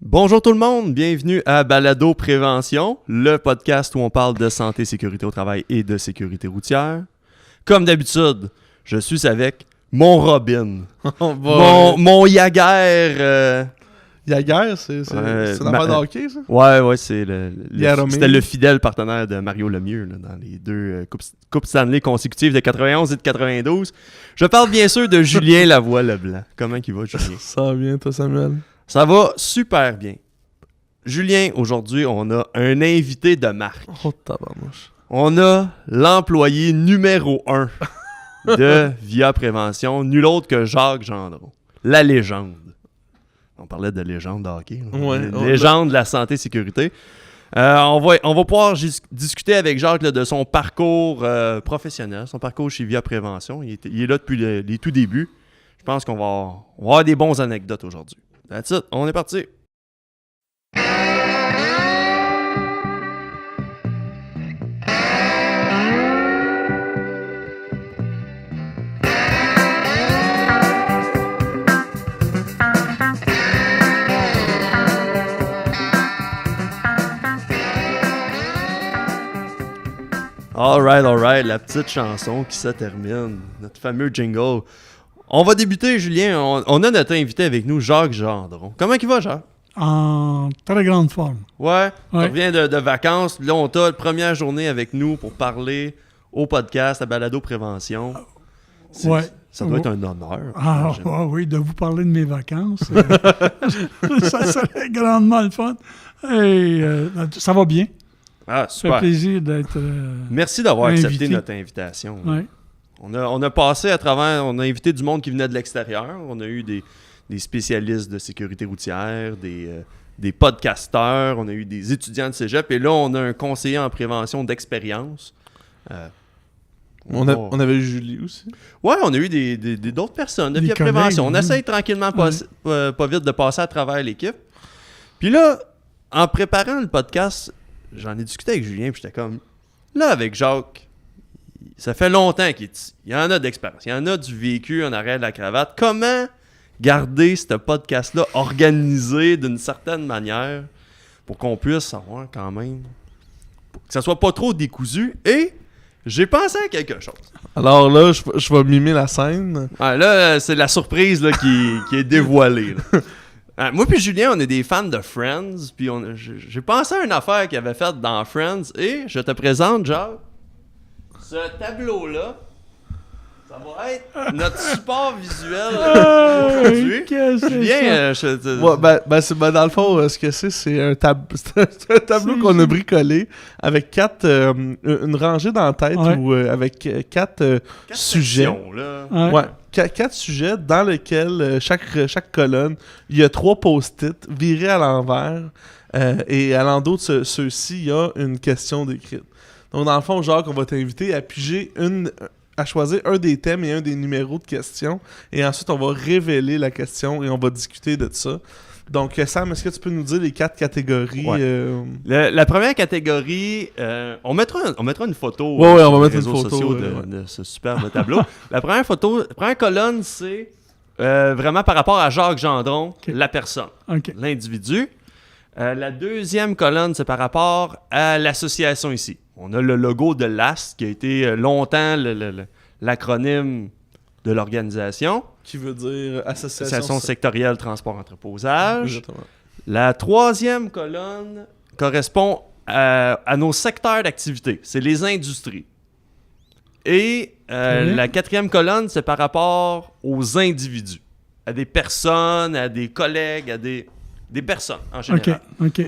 Bonjour tout le monde, bienvenue à Balado Prévention, le podcast où on parle de santé, sécurité au travail et de sécurité routière. Comme d'habitude, je suis avec mon Robin, mon Jaguar. Jaguar, c'est une affaire de hockey, ça? Ouais, c'était le fidèle partenaire de Mario Lemieux là, dans les deux Coupes Stanley consécutives de 91 et de 92. Je parle bien sûr de Julien Lavoie-Leblanc. Comment il va, Julien? Ça va bien, toi, Samuel? Ça va super bien. Julien, aujourd'hui, on a un invité de marque. Oh, tabarnouche. On a l'employé numéro 1 de Via Prévention, nul autre que Jacques Gendron, la légende. On parlait de légende de hockey. Légende de la santé-sécurité. On va pouvoir discuter avec Jacques là, de son parcours professionnel, son parcours chez Via Prévention. Il est là depuis les tout débuts. Je pense qu'on va avoir des bonnes anecdotes aujourd'hui. That's it, on est parti. Alright, la petite chanson qui se termine, notre fameux jingle. On va débuter, Julien. On a notre invité avec nous, Jacques Gendron. Comment il va, Jacques? En très grande forme. Ouais. Tu reviens de vacances. Là, on t'a la première journée avec nous pour parler au podcast, à Balado Prévention. Ça doit être un honneur. Oui, de vous parler de mes vacances. Ça serait grandement le fun. Et, ça va bien. Ah, super. Ça fait plaisir d'être Merci d'avoir accepté invité. notre invitation. Ouais. On a passé à travers, on a invité du monde qui venait de l'extérieur. On a eu des spécialistes de sécurité routière, des podcasteurs, on a eu des étudiants de cégep. Et là, on a un conseiller en prévention d'expérience. On avait eu Julie aussi. Ouais, on a eu d'autres personnes de Via Prévention. On essaye tranquillement, pas vite, de passer à travers l'équipe. Puis là, en préparant le podcast, j'en ai discuté avec Julien, puis j'étais comme, là, avec Jacques, ça fait longtemps qu'il y en a d'expérience, il y en a du vécu en arrière de la cravate. Comment garder ce podcast-là organisé d'une certaine manière pour qu'on puisse savoir quand même, que ça soit pas trop décousu? Et j'ai pensé à quelque chose. Alors là, je vais mimer la scène. Ah, là, c'est la surprise là, qui est dévoilée. Là. Moi puis Julien, on est des fans de Friends, puis j'ai pensé à une affaire qu'il avait faite dans Friends, et je te présente, Jacques, ce tableau-là, ça va être notre support visuel aujourd'hui. Julien, dans le fond, ce que c'est un tableau qu'on a bricolé avec une rangée dans la tête avec quatre sujets. Quatre sujets dans lesquels chaque colonne, il y a 3 post-it virés à l'envers et à l'endos de ceux-ci, il y a une question décrite. Donc dans le fond, Jacques, on va t'inviter à choisir un des thèmes et un des numéros de questions et ensuite on va révéler la question et on va discuter de ça. Donc Sam, est-ce que tu peux nous dire les 4 catégories? La première catégorie, on mettra une photo on va mettre les réseaux une photo sociaux de ce superbe tableau. La première colonne, c'est vraiment par rapport à Jacques Gendron, la personne, l'individu. La deuxième colonne, c'est par rapport à l'association ici. On a le logo de l'AST qui a été longtemps l'acronyme de l'organisation. Qui veut dire Association sectorielle transport entreposage. Exactement. La troisième colonne correspond à nos secteurs d'activité. C'est les industries. Et la quatrième colonne, c'est par rapport aux individus. À des personnes, à des collègues, à des personnes en général. OK.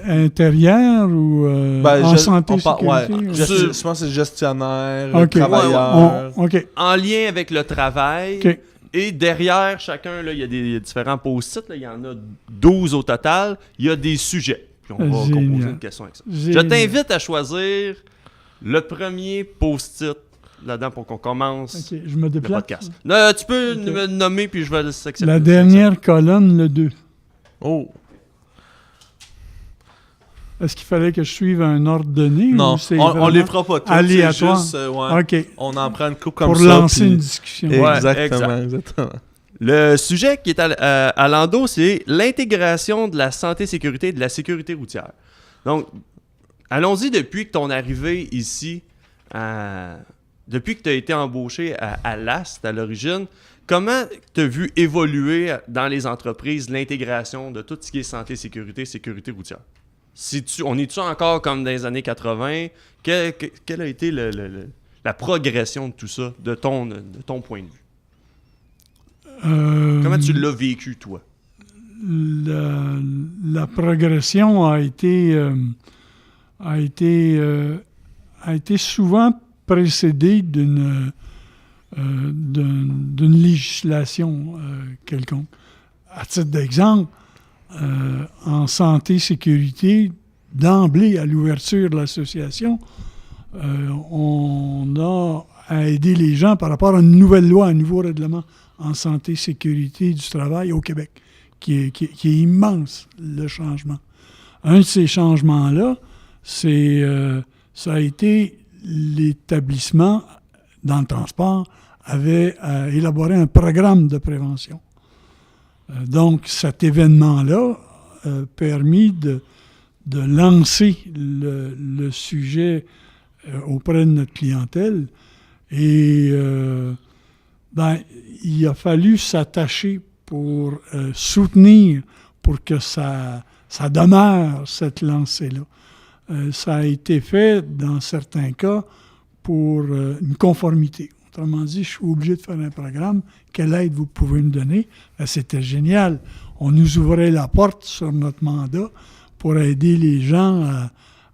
Intérieur ou en santé, sécurité? Je pense que c'est gestionnaire, travailleur. En lien avec le travail. Et derrière chacun, là, il y a des différents post-it. Là, il y en a 12 au total. Il y a des sujets. Puis on va composer une question avec ça. Je t'invite à choisir le premier post-it là-dedans pour qu'on commence je me déplace. Le podcast. Là, tu peux me nommer puis je vais le sectionner. La dernière colonne, le 2. Oh! Est-ce qu'il fallait que je suive un ordre donné? Non, ou on les fera pas tous. Aléatoire. C'est juste, on en prend une coupe comme pour ça. Pour lancer une discussion. Exactement. Le sujet qui est à l'endos, c'est l'intégration de la santé-sécurité et de la sécurité routière. Donc, allons-y depuis que ton arrivée ici, depuis que tu as été embauché à LAST à l'origine, comment tu as vu évoluer dans les entreprises l'intégration de tout ce qui est santé-sécurité, sécurité routière? On est-tu encore comme dans les années 80? Quelle a été la progression de tout ça, de ton point de vue? Comment tu l'as vécu, toi? La progression a été souvent précédée d'une législation quelconque. À titre d'exemple, en santé-sécurité, d'emblée, à l'ouverture de l'association, on a à aider les gens par rapport à une nouvelle loi, un nouveau règlement en santé-sécurité du travail au Québec, qui est immense, le changement. Un de ces changements-là, ça a été l'établissement, dans le transport, avait élaboré un programme de prévention. Donc, cet événement-là a permis de lancer le sujet auprès de notre clientèle et il a fallu s'attacher pour soutenir, pour que ça demeure, cette lancée-là. Ça a été fait, dans certains cas, pour une conformité. Autrement dit, je suis obligé de faire un programme. Quelle aide vous pouvez me donner? C'était génial. On nous ouvrait la porte sur notre mandat pour aider les gens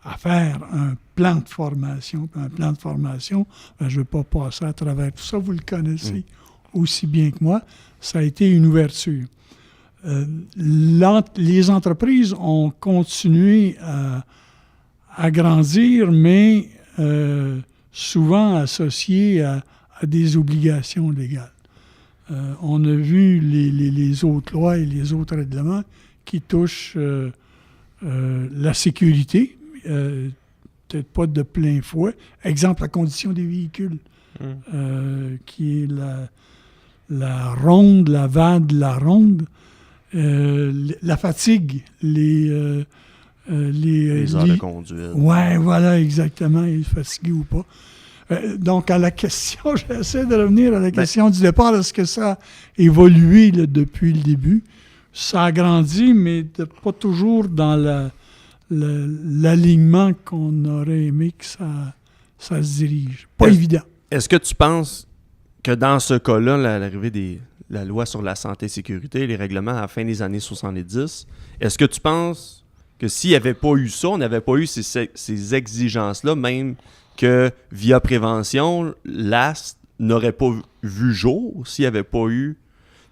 à faire un plan de formation. Un plan de formation, je ne vais pas passer à travers tout ça. Vous le connaissez aussi bien que moi. Ça a été une ouverture. Les entreprises ont continué à grandir, mais souvent associées à des obligations légales. On a vu les autres lois et les autres règlements qui touchent la sécurité, peut-être pas de plein fouet. Exemple, la condition des véhicules, qui est la ronde, la VAD, la ronde, la fatigue, les heures de conduite. Oui, voilà, exactement, il est fatigué ou pas. Donc, à la question, j'essaie de revenir à la question du départ. Est-ce que ça a évolué depuis le début? Ça a grandi, mais pas toujours dans l'alignement qu'on aurait aimé que ça se dirige. Pas évident. Est-ce que tu penses que dans ce cas-là, l'arrivée de la loi sur la santé et sécurité, les règlements à la fin des années 70, est-ce que tu penses que s'il n'y avait pas eu ça, on n'avait pas eu ces exigences-là, même que via prévention, l'AST n'aurait pas vu jour s'il n'y avait pas eu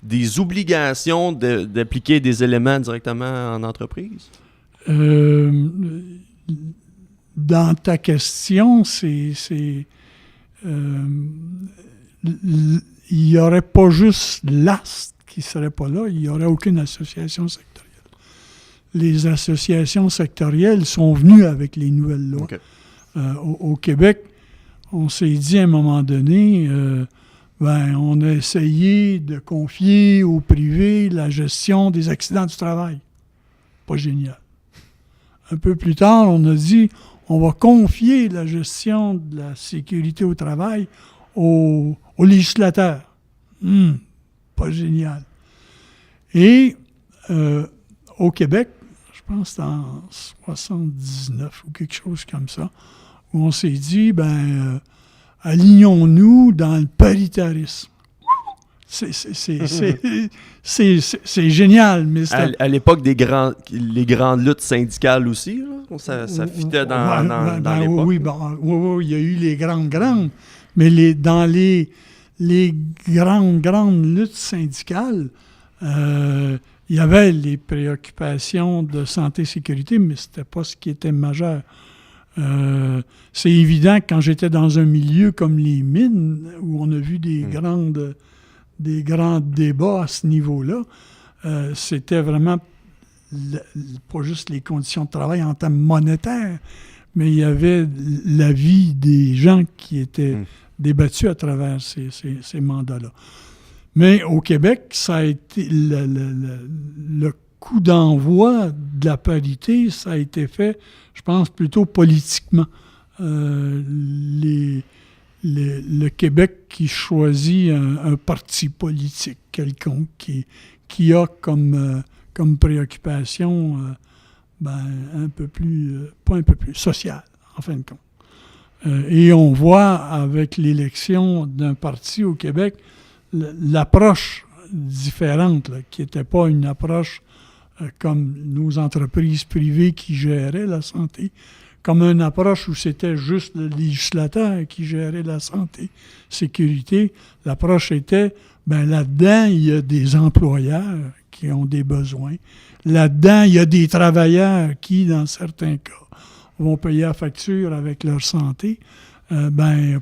des obligations d'appliquer des éléments directement en entreprise? Dans ta question, il n'y aurait pas juste l'AST qui ne serait pas là, il n'y aurait aucune association sectorielle. Les associations sectorielles sont venues avec les nouvelles lois. Okay. Au Québec, on s'est dit à un moment donné, on a essayé de confier au privé la gestion des accidents du travail. Pas génial. Un peu plus tard, on a dit, on va confier la gestion de la sécurité au travail aux législateurs. Pas génial. Et au Québec, je pense que c'était en 79 ou quelque chose comme ça, où on s'est dit, alignons-nous dans le paritarisme. C'est génial. Mais à l'époque, les grandes luttes syndicales aussi, là, ça fitait dans l'époque. Oui, il y a eu les grandes, mais dans les grandes luttes syndicales, il y avait les préoccupations de santé et sécurité, mais ce n'était pas ce qui était majeur. C'est évident que quand j'étais dans un milieu comme les mines, où on a vu des grands débats à ce niveau-là, c'était vraiment pas juste les conditions de travail en termes monétaires, mais il y avait la vie des gens qui étaient débattus à travers ces mandats-là. Mais au Québec, ça a été le coup d'envoi de la parité, ça a été fait, je pense, plutôt politiquement. Le Québec qui choisit un parti politique quelconque qui a comme préoccupation sociale, en fin de compte. Et on voit avec l'élection d'un parti au Québec l'approche différente, là, qui n'était pas une approche comme nos entreprises privées qui géraient la santé, comme une approche où c'était juste le législateur qui gérait la santé, sécurité. L'approche était, là-dedans, il y a des employeurs qui ont des besoins. Là-dedans, il y a des travailleurs qui, dans certains cas, vont payer la facture avec leur santé.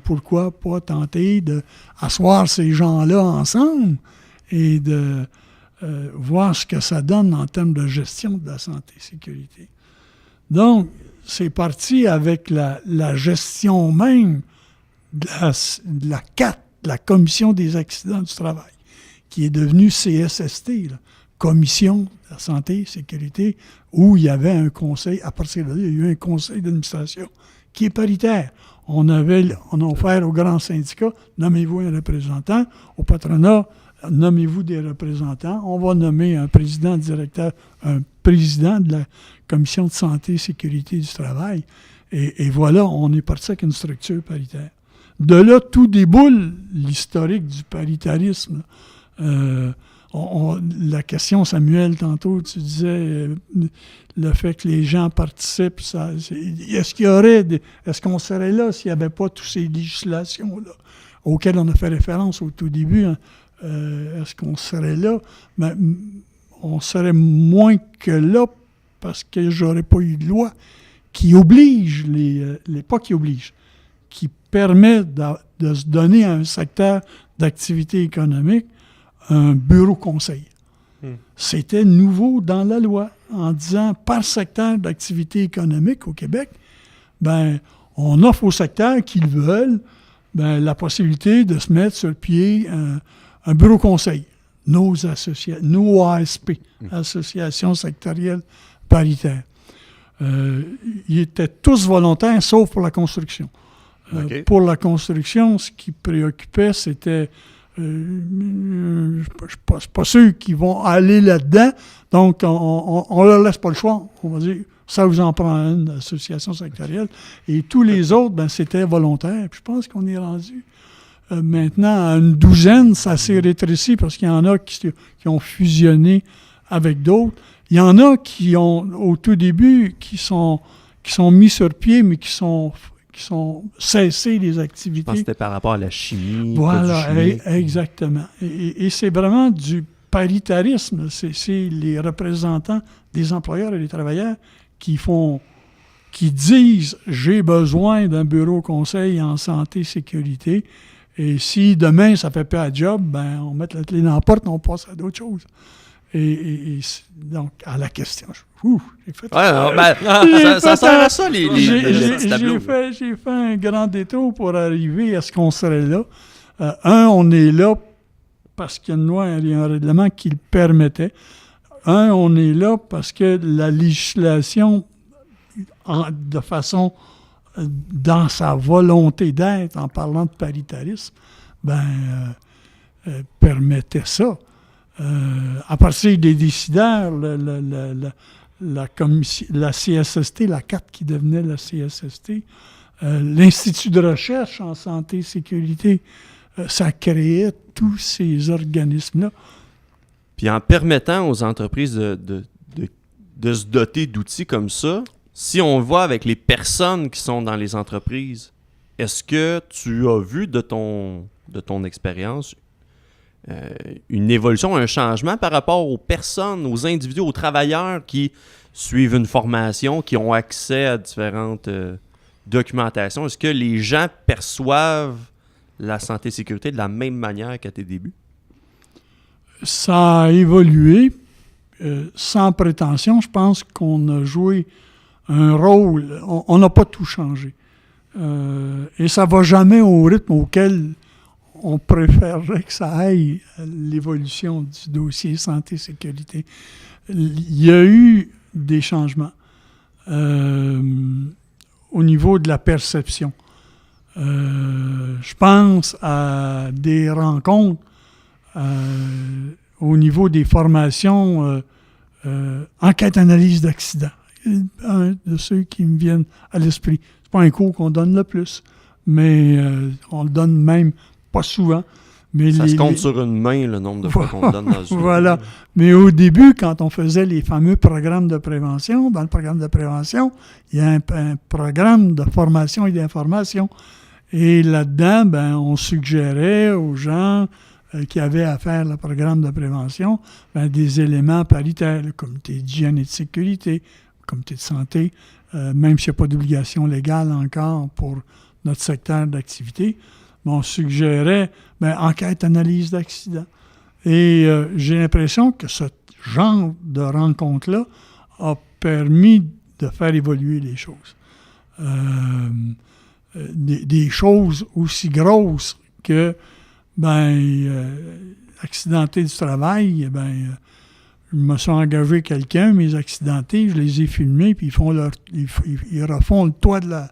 Pourquoi pas tenter d'asseoir ces gens-là ensemble et de voir ce que ça donne en termes de gestion de la santé-sécurité. Donc, c'est parti avec la gestion même de la CAT, la Commission des accidents du travail, qui est devenue CSST, là, Commission de la santé et sécurité, où il y avait un conseil, à partir de là, il y a eu un conseil d'administration qui est paritaire. On a offert aux grands syndicats, nommez-vous un représentant, au patronat, nommez-vous des représentants, on va nommer un président directeur, un président de la Commission de santé et sécurité du travail, et voilà, on est parti avec une structure paritaire. De là, tout déboule l'historique du paritarisme. La question, Samuel, tantôt, tu disais le fait que les gens participent, est-ce qu'on serait là s'il n'y avait pas toutes ces législations-là auxquelles on a fait référence au tout début? Hein? Est-ce qu'on serait là? On serait moins que là parce que j'aurais pas eu de loi qui oblige, qui permet de se donner à un secteur d'activité économique un bureau conseil. C'était nouveau dans la loi, en disant par secteur d'activité économique au Québec, on offre aux secteurs qui le veulent la possibilité de se mettre sur le pied un bureau conseil. Nos ASP, Associations sectorielles paritaires. Ils étaient tous volontaires, sauf pour la construction. Okay. Pour la construction, ce qui préoccupait, c'était je ne suis pas sûr qu'ils vont aller là-dedans. Donc, on leur laisse pas le choix. On va dire, ça vous en prend une association sectorielle. Et tous les autres, c'était volontaire. Puis je pense qu'on est rendu maintenant à une douzaine. Ça s'est rétréci parce qu'il y en a qui ont fusionné avec d'autres. Il y en a qui ont, au tout début, qui sont mis sur pied, mais qui sont cessés les activités. Je pense que c'était par rapport à la chimie. Voilà, exactement. Et c'est vraiment du paritarisme. C'est les représentants des employeurs et des travailleurs qui disent « j'ai besoin d'un bureau conseil en santé et sécurité ». Et si demain, ça ne fait pas un job, on met la clé dans la porte et on passe à d'autres choses. Et donc, à la question, j'ai fait... ça sert à ça, les tableaux. J'ai fait un grand détour pour arriver à ce qu'on serait là. On est là parce qu'il y a une loi et un règlement qui le permettait. On est là parce que la législation, de façon, dans sa volonté d'être, en parlant de paritarisme, permettait ça. À partir des décideurs, la CSST, la CAT qui devenait la CSST, l'Institut de recherche en santé et sécurité, ça créait tous ces organismes-là. Puis en permettant aux entreprises de se doter d'outils comme ça, si on voit avec les personnes qui sont dans les entreprises, est-ce que tu as vu de ton expérience une évolution, un changement par rapport aux personnes, aux individus, aux travailleurs qui suivent une formation, qui ont accès à différentes documentations? Est-ce que les gens perçoivent la santé et sécurité de la même manière qu'à tes débuts? Ça a évolué. Sans prétention, je pense qu'on a joué un rôle. On n'a pas tout changé. Et ça ne va jamais au rythme auquel on préférerait que ça aille l'évolution du dossier santé-sécurité. Il y a eu des changements au niveau de la perception. Je pense à des rencontres au niveau des formations enquête-analyse d'accident. Un de ceux qui me viennent à l'esprit. C'est pas un cours qu'on donne le plus, mais on le donne même pas souvent. Mais ça se compte sur une main, le nombre de fois qu'on le donne dans une Voilà. Mais au début, quand on faisait les fameux programmes de prévention, dans le programme de prévention, il y a un programme de formation et d'information. Et là-dedans, on suggérait aux gens qui avaient à faire le programme de prévention des éléments paritaires, le comité d'hygiène et de sécurité, le comité de santé, même s'il n'y a pas d'obligation légale encore pour notre secteur d'activité. On suggérait enquête, analyse d'accident. Et j'ai l'impression que ce genre de rencontre-là a permis de faire évoluer les choses. Des choses aussi grosses que accidenté du travail, je me suis engagé quelqu'un, mes accidentés, je les ai filmés, puis ils refont le toit de la...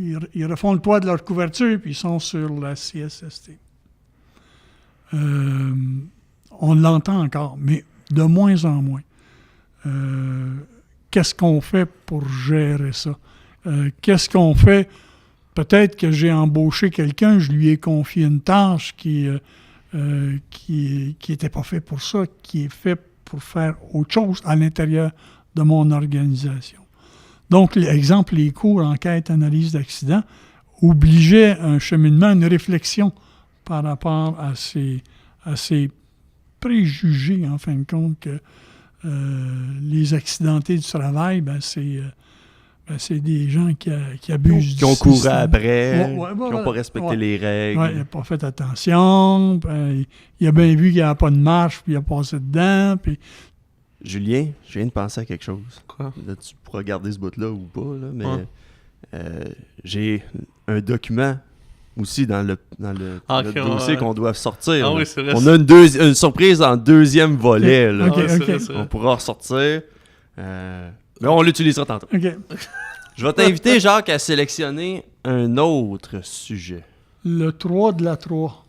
Ils refont le toit de leur couverture, puis ils sont sur la CSST. On l'entend encore, mais de moins en moins. Qu'est-ce qu'on fait pour gérer ça? Qu'est-ce qu'on fait? Peut-être que j'ai embauché quelqu'un, je lui ai confié une tâche qui n'était pas fait pour ça, qui est fait pour faire autre chose à l'intérieur de mon organisation. Donc, exemple, les cours enquête, analyse d'accident obligeaient un cheminement, une réflexion par rapport à ces préjugés, en fin de compte, que les accidentés du travail, c'est des gens qui abusent qui ont du couru système. après, qui n'ont pas respecté les règles. Il n'a pas fait attention, il a bien vu qu'il n'y avait pas de marche, puis il a passé dedans, puis... Julien, je viens de penser à quelque chose. Quoi? Là, tu pourras garder ce bout-là ou pas, là, mais j'ai un document aussi dans le dossier qu'on doit sortir. Ah oui, c'est vrai. On a une surprise en deuxième volet. Là. Okay. On pourra ressortir. Mais on l'utilisera tantôt. Okay. Je vais t'inviter, Jacques, à sélectionner un autre sujet. Le 3 de la 3.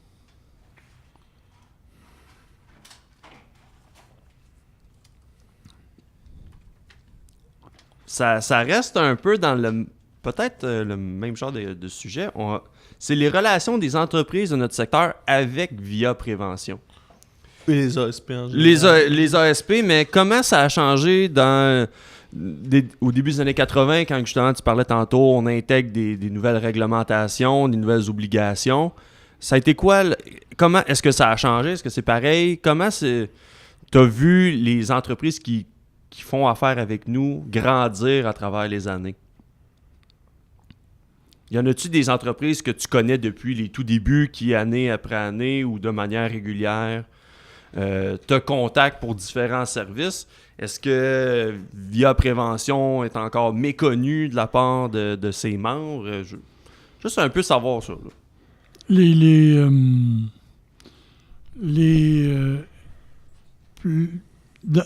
Ça reste un peu dans peut-être le même genre de sujet. C'est les relations des entreprises de notre secteur avec Via Prévention. Et les ASP en général. Les ASP, mais comment ça a changé au début des années 80, quand justement tu parlais tantôt, on intègre des nouvelles réglementations, des nouvelles obligations. Ça a été quoi? Comment est-ce que ça a changé? Est-ce que c'est pareil? Comment tu as vu les entreprises qui font affaire avec nous grandir à travers les années? Y en a-tu des entreprises que tu connais depuis les tout débuts qui, année après année ou de manière régulière, te contactent pour différents services? Est-ce que Via Prévention est encore méconnu de la part de ses membres? Juste un peu savoir ça. Là.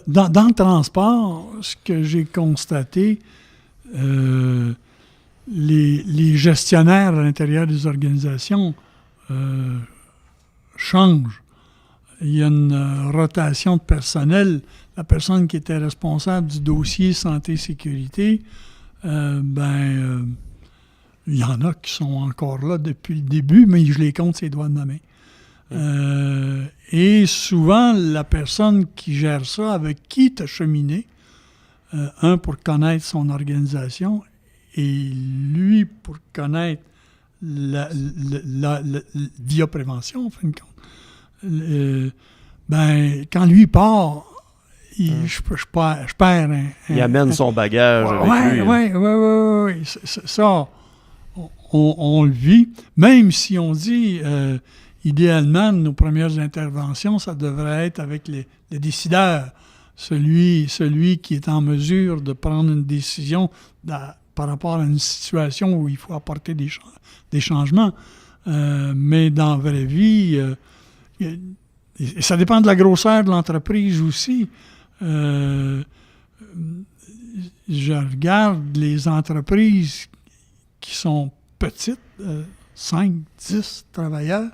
Dans le transport, ce que j'ai constaté, les gestionnaires à l'intérieur des organisations changent. Il y a une rotation de personnel. La personne qui était responsable du dossier santé-sécurité, il y en a qui sont encore là depuis le début, mais je les compte sur les doigts de ma main. Et souvent, la personne qui gère ça, avec qui tu as cheminé, pour connaître son organisation, et lui pour connaître Via Prévention, en fin de compte. Quand lui part, je perds il amène son bagage avec lui. Oui. Ça, on le vit. Même si on dit, idéalement, nos premières interventions, ça devrait être avec les décideurs. Celui qui est en mesure de prendre une décision par rapport à une situation où il faut apporter des changements. Mais dans la vraie vie, et ça dépend de la grosseur de l'entreprise aussi. Je regarde les entreprises qui sont petites, 5, 10 travailleurs.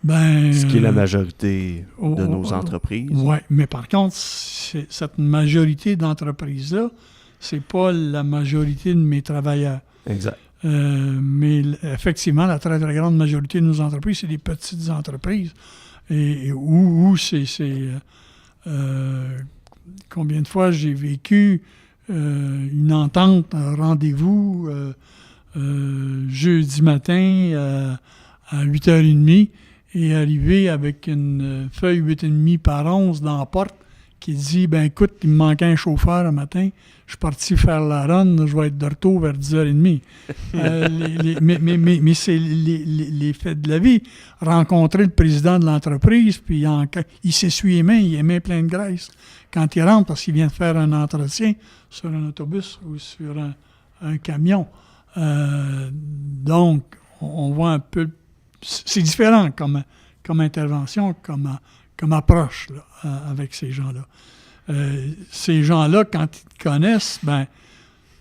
Ce qui est la majorité de nos entreprises. Oui, mais par contre, cette majorité d'entreprises-là, c'est pas la majorité de mes travailleurs. Exact. Mais effectivement, la très, très grande majorité de nos entreprises, c'est des petites entreprises. Et où c'est combien de fois j'ai vécu une entente, un rendez-vous jeudi matin à 8h30 et arrivé avec une feuille 8,5 par 11 dans la porte qui dit « Ben écoute, il me manquait un chauffeur un matin, je suis parti faire la run, je vais être de retour vers 10h30. » Mais c'est les faits de la vie. Rencontrer le président de l'entreprise, puis il s'essuie les mains, il a les mains pleines de graisse quand il rentre parce qu'il vient de faire un entretien sur un autobus ou sur un camion. Donc, on voit un peu... C'est différent comme intervention, comme approche là, avec ces gens-là. Ces gens-là, quand ils te connaissent,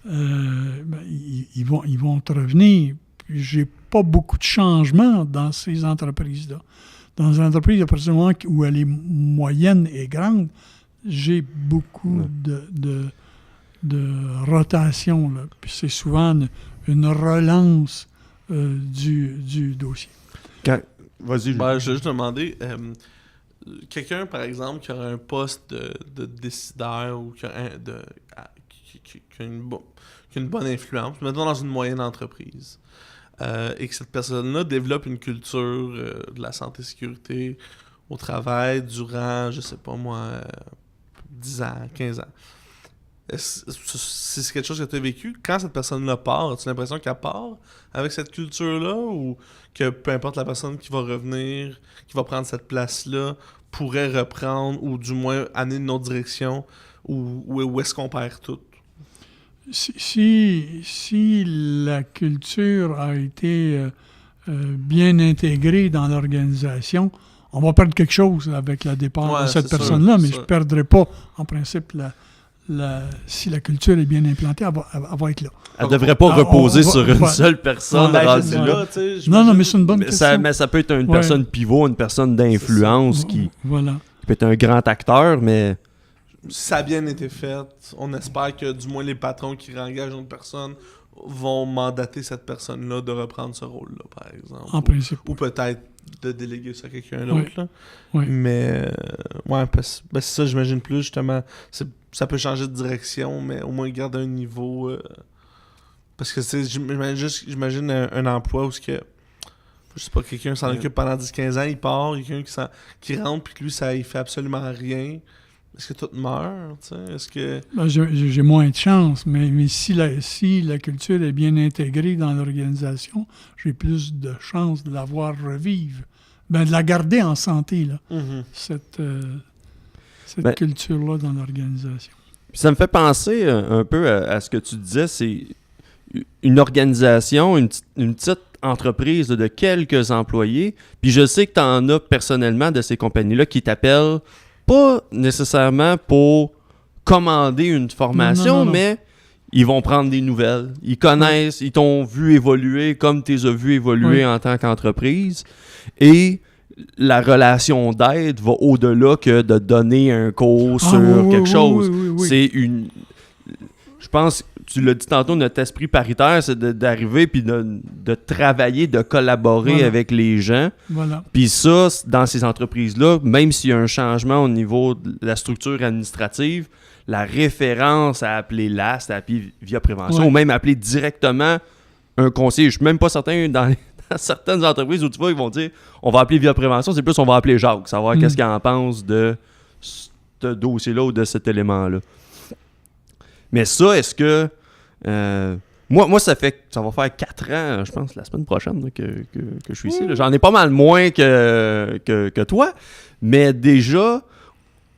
ils vont te revenir. Puis j'ai pas beaucoup de changements dans ces entreprises-là. Dans une entreprise, à partir du moment où elle est moyenne et grande, j'ai beaucoup de rotation. Là. Puis c'est souvent une relance du dossier. Vas-y. Je vais juste demander, quelqu'un, par exemple, qui aurait un poste de décideur ou qui a une bonne influence, mettons dans une moyenne entreprise, et que cette personne-là développe une culture de la santé-sécurité au travail durant, je sais pas moi, 10 ans, 15 ans. C'est quelque chose que tu as vécu. Quand cette personne-là part, as-tu l'impression qu'elle part avec cette culture-là ou que peu importe la personne qui va revenir, qui va prendre cette place-là, pourrait reprendre ou du moins amener une autre direction où est-ce qu'on perd tout? Si la culture a été bien intégrée dans l'organisation, on va perdre quelque chose avec le départ de cette personne-là, mais je ne perdrai pas, en principe, si la culture est bien implantée, elle va être là. Elle ne devrait pas reposer sur une seule personne rendue là. Non, mais c'est une bonne question. Mais ça peut être une personne pivot, une personne d'influence qui peut être un grand acteur, mais... Si ça a bien été fait, on espère que du moins les patrons qui réengagent une personne vont mandater cette personne-là de reprendre ce rôle-là, par exemple. En principe. Ou peut-être de déléguer ça à quelqu'un d'autre. Là. Oui. Mais, c'est ça, j'imagine plus, justement. Ça peut changer de direction, mais au moins garder un niveau. Parce que, j'imagine un emploi où je sais pas, quelqu'un s'en occupe pendant 10-15 ans, il part, quelqu'un qui rentre, puis que lui, il fait absolument rien. Est-ce que tout meurt? Est-ce que... j'ai moins de chance, mais si la culture est bien intégrée dans l'organisation, j'ai plus de chances de la voir revivre. De la garder en santé, là, cette culture-là dans l'organisation. Ça me fait penser un peu à ce que tu disais, c'est une organisation, une petite entreprise de quelques employés, puis je sais que tu en as personnellement de ces compagnies-là qui t'appellent pas nécessairement pour commander une formation, non. Mais ils vont prendre des nouvelles. Ils connaissent, ils t'ont vu évoluer comme tu les as vu évoluer en tant qu'entreprise. Et la relation d'aide va au-delà que de donner un cours sur quelque chose. Oui. C'est une... Je pense, tu l'as dit tantôt, notre esprit paritaire, c'est d'arriver puis de travailler, de collaborer avec les gens. Voilà. Puis ça, dans ces entreprises-là, même s'il y a un changement au niveau de la structure administrative, la référence à appeler LAST, à appeler via prévention, ou même appeler directement un conseiller. Je suis même pas certain dans certaines entreprises où tu vas, ils vont dire on va appeler via prévention, c'est plus on va appeler Jacques, savoir qu'est-ce qu'il en pense de ce dossier-là ou de cet élément-là. Mais ça, est-ce que... Moi, ça va faire 4 ans, je pense, la semaine prochaine là, que je suis ici. Là. J'en ai pas mal moins que toi, mais déjà,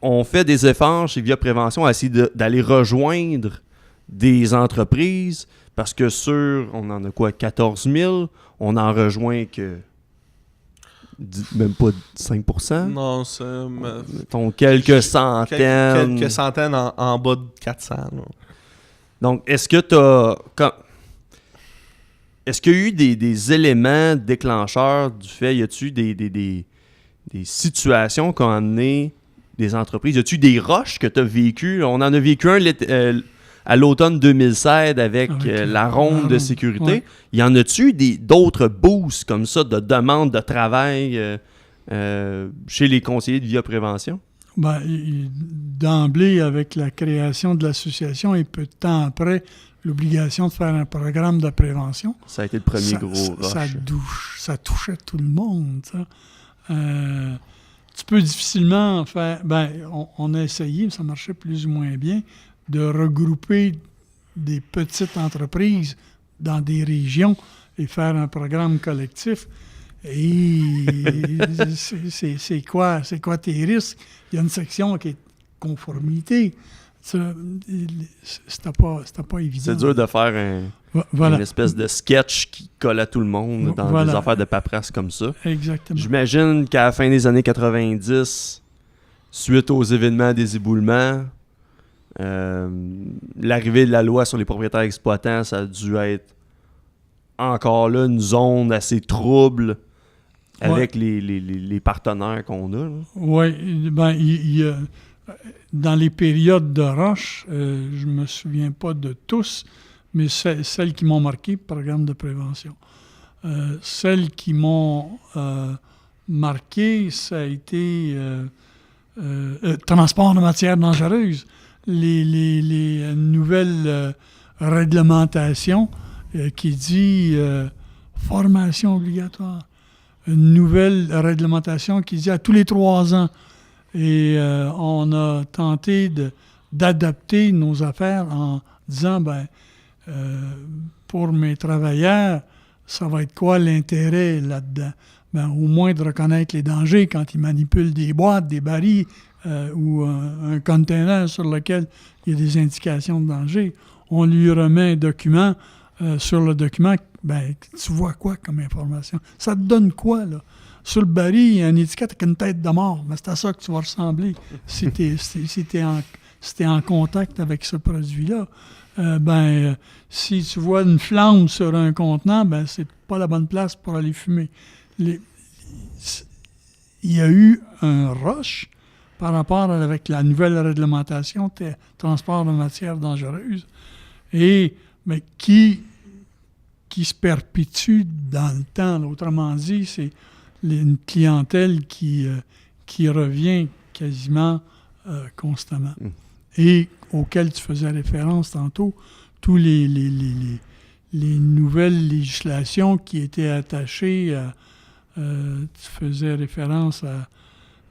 on fait des efforts chez Via Prévention à essayer d'aller rejoindre des entreprises Parce que on en a quoi, 14 000? On en rejoint que même pas 5%? Non, c'est... Mettons quelques centaines. Quelques centaines en bas de 400. Là. Donc, est-ce qu'il y a eu des éléments déclencheurs du fait, y a-t-il des situations qui ont amené des entreprises? Y a-t-il des rushs que tu as vécu? On en a vécu un à l'automne 2016 avec la ronde de sécurité. Ouais. Y en a-tu d'autres boosts comme ça de demande de travail chez les conseillers de VIA Prévention? Ben, d'emblée, avec la création de l'association et peu de temps après, l'obligation de faire un programme de prévention. Ça a été le premier gros rush. Ça touchait tout le monde, ça. Tu peux difficilement faire... Ben, on a essayé, ça marchait plus ou moins bien, de regrouper des petites entreprises dans des régions et faire un programme collectif. Et c'est quoi tes risques? Il y a une section qui est conformité. C'était pas évident. C'est dur de faire une espèce de sketch qui colle à tout le monde dans des affaires de paperasse comme ça. Exactement. J'imagine qu'à la fin des années 90, suite aux événements des éboulements, l'arrivée de la loi sur les propriétaires exploitants, ça a dû être encore là une zone assez trouble avec les partenaires qu'on a. Oui, ben dans les périodes de rush, je me souviens pas de tous, mais celles qui m'ont marqué, programme de prévention. Celles qui m'ont marqué, ça a été transport de matières dangereuses. Les nouvelles réglementations qui dit formation obligatoire. Une nouvelle réglementation qui dit à tous les 3 ans. Et on a tenté d'adapter nos affaires en disant, pour mes travailleurs, ça va être quoi l'intérêt là-dedans? Au moins de reconnaître les dangers quand ils manipulent des boîtes, des barils ou un container sur lequel il y a des indications de danger. On lui remet un document. Sur le document, tu vois quoi comme information? Ça te donne quoi, là? Sur le baril, il y a une étiquette avec une tête de mort. Mais c'est à ça que tu vas ressembler si t'es en contact avec ce produit-là. Si tu vois une flamme sur un contenant, c'est pas la bonne place pour aller fumer. Il y a eu un rush par rapport avec la nouvelle réglementation de transport de matières dangereuses mais qui se perpétue dans le temps. Autrement dit, c'est une clientèle qui revient quasiment constamment. Et auquel tu faisais référence tantôt, tous les nouvelles législations qui étaient attachées à... tu faisais référence à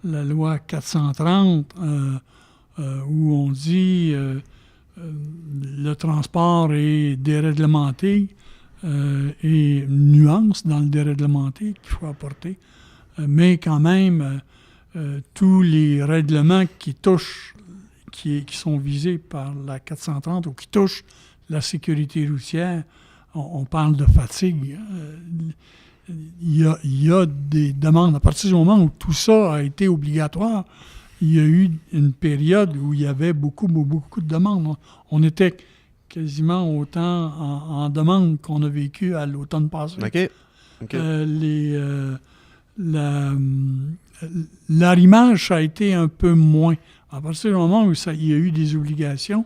la loi 430, où on dit... le transport est déréglementé et une nuance dans le déréglementé qu'il faut apporter. Mais quand même, tous les règlements qui sont visés par la 430 ou qui touchent la sécurité routière, on parle de fatigue. Il y a des demandes. À partir du moment où tout ça a été obligatoire, il y a eu une période où il y avait beaucoup de demandes. On était quasiment autant en demande qu'on a vécu à l'automne passé. OK. L'arrimage, ça a été un peu moins. À partir du moment où il y a eu des obligations,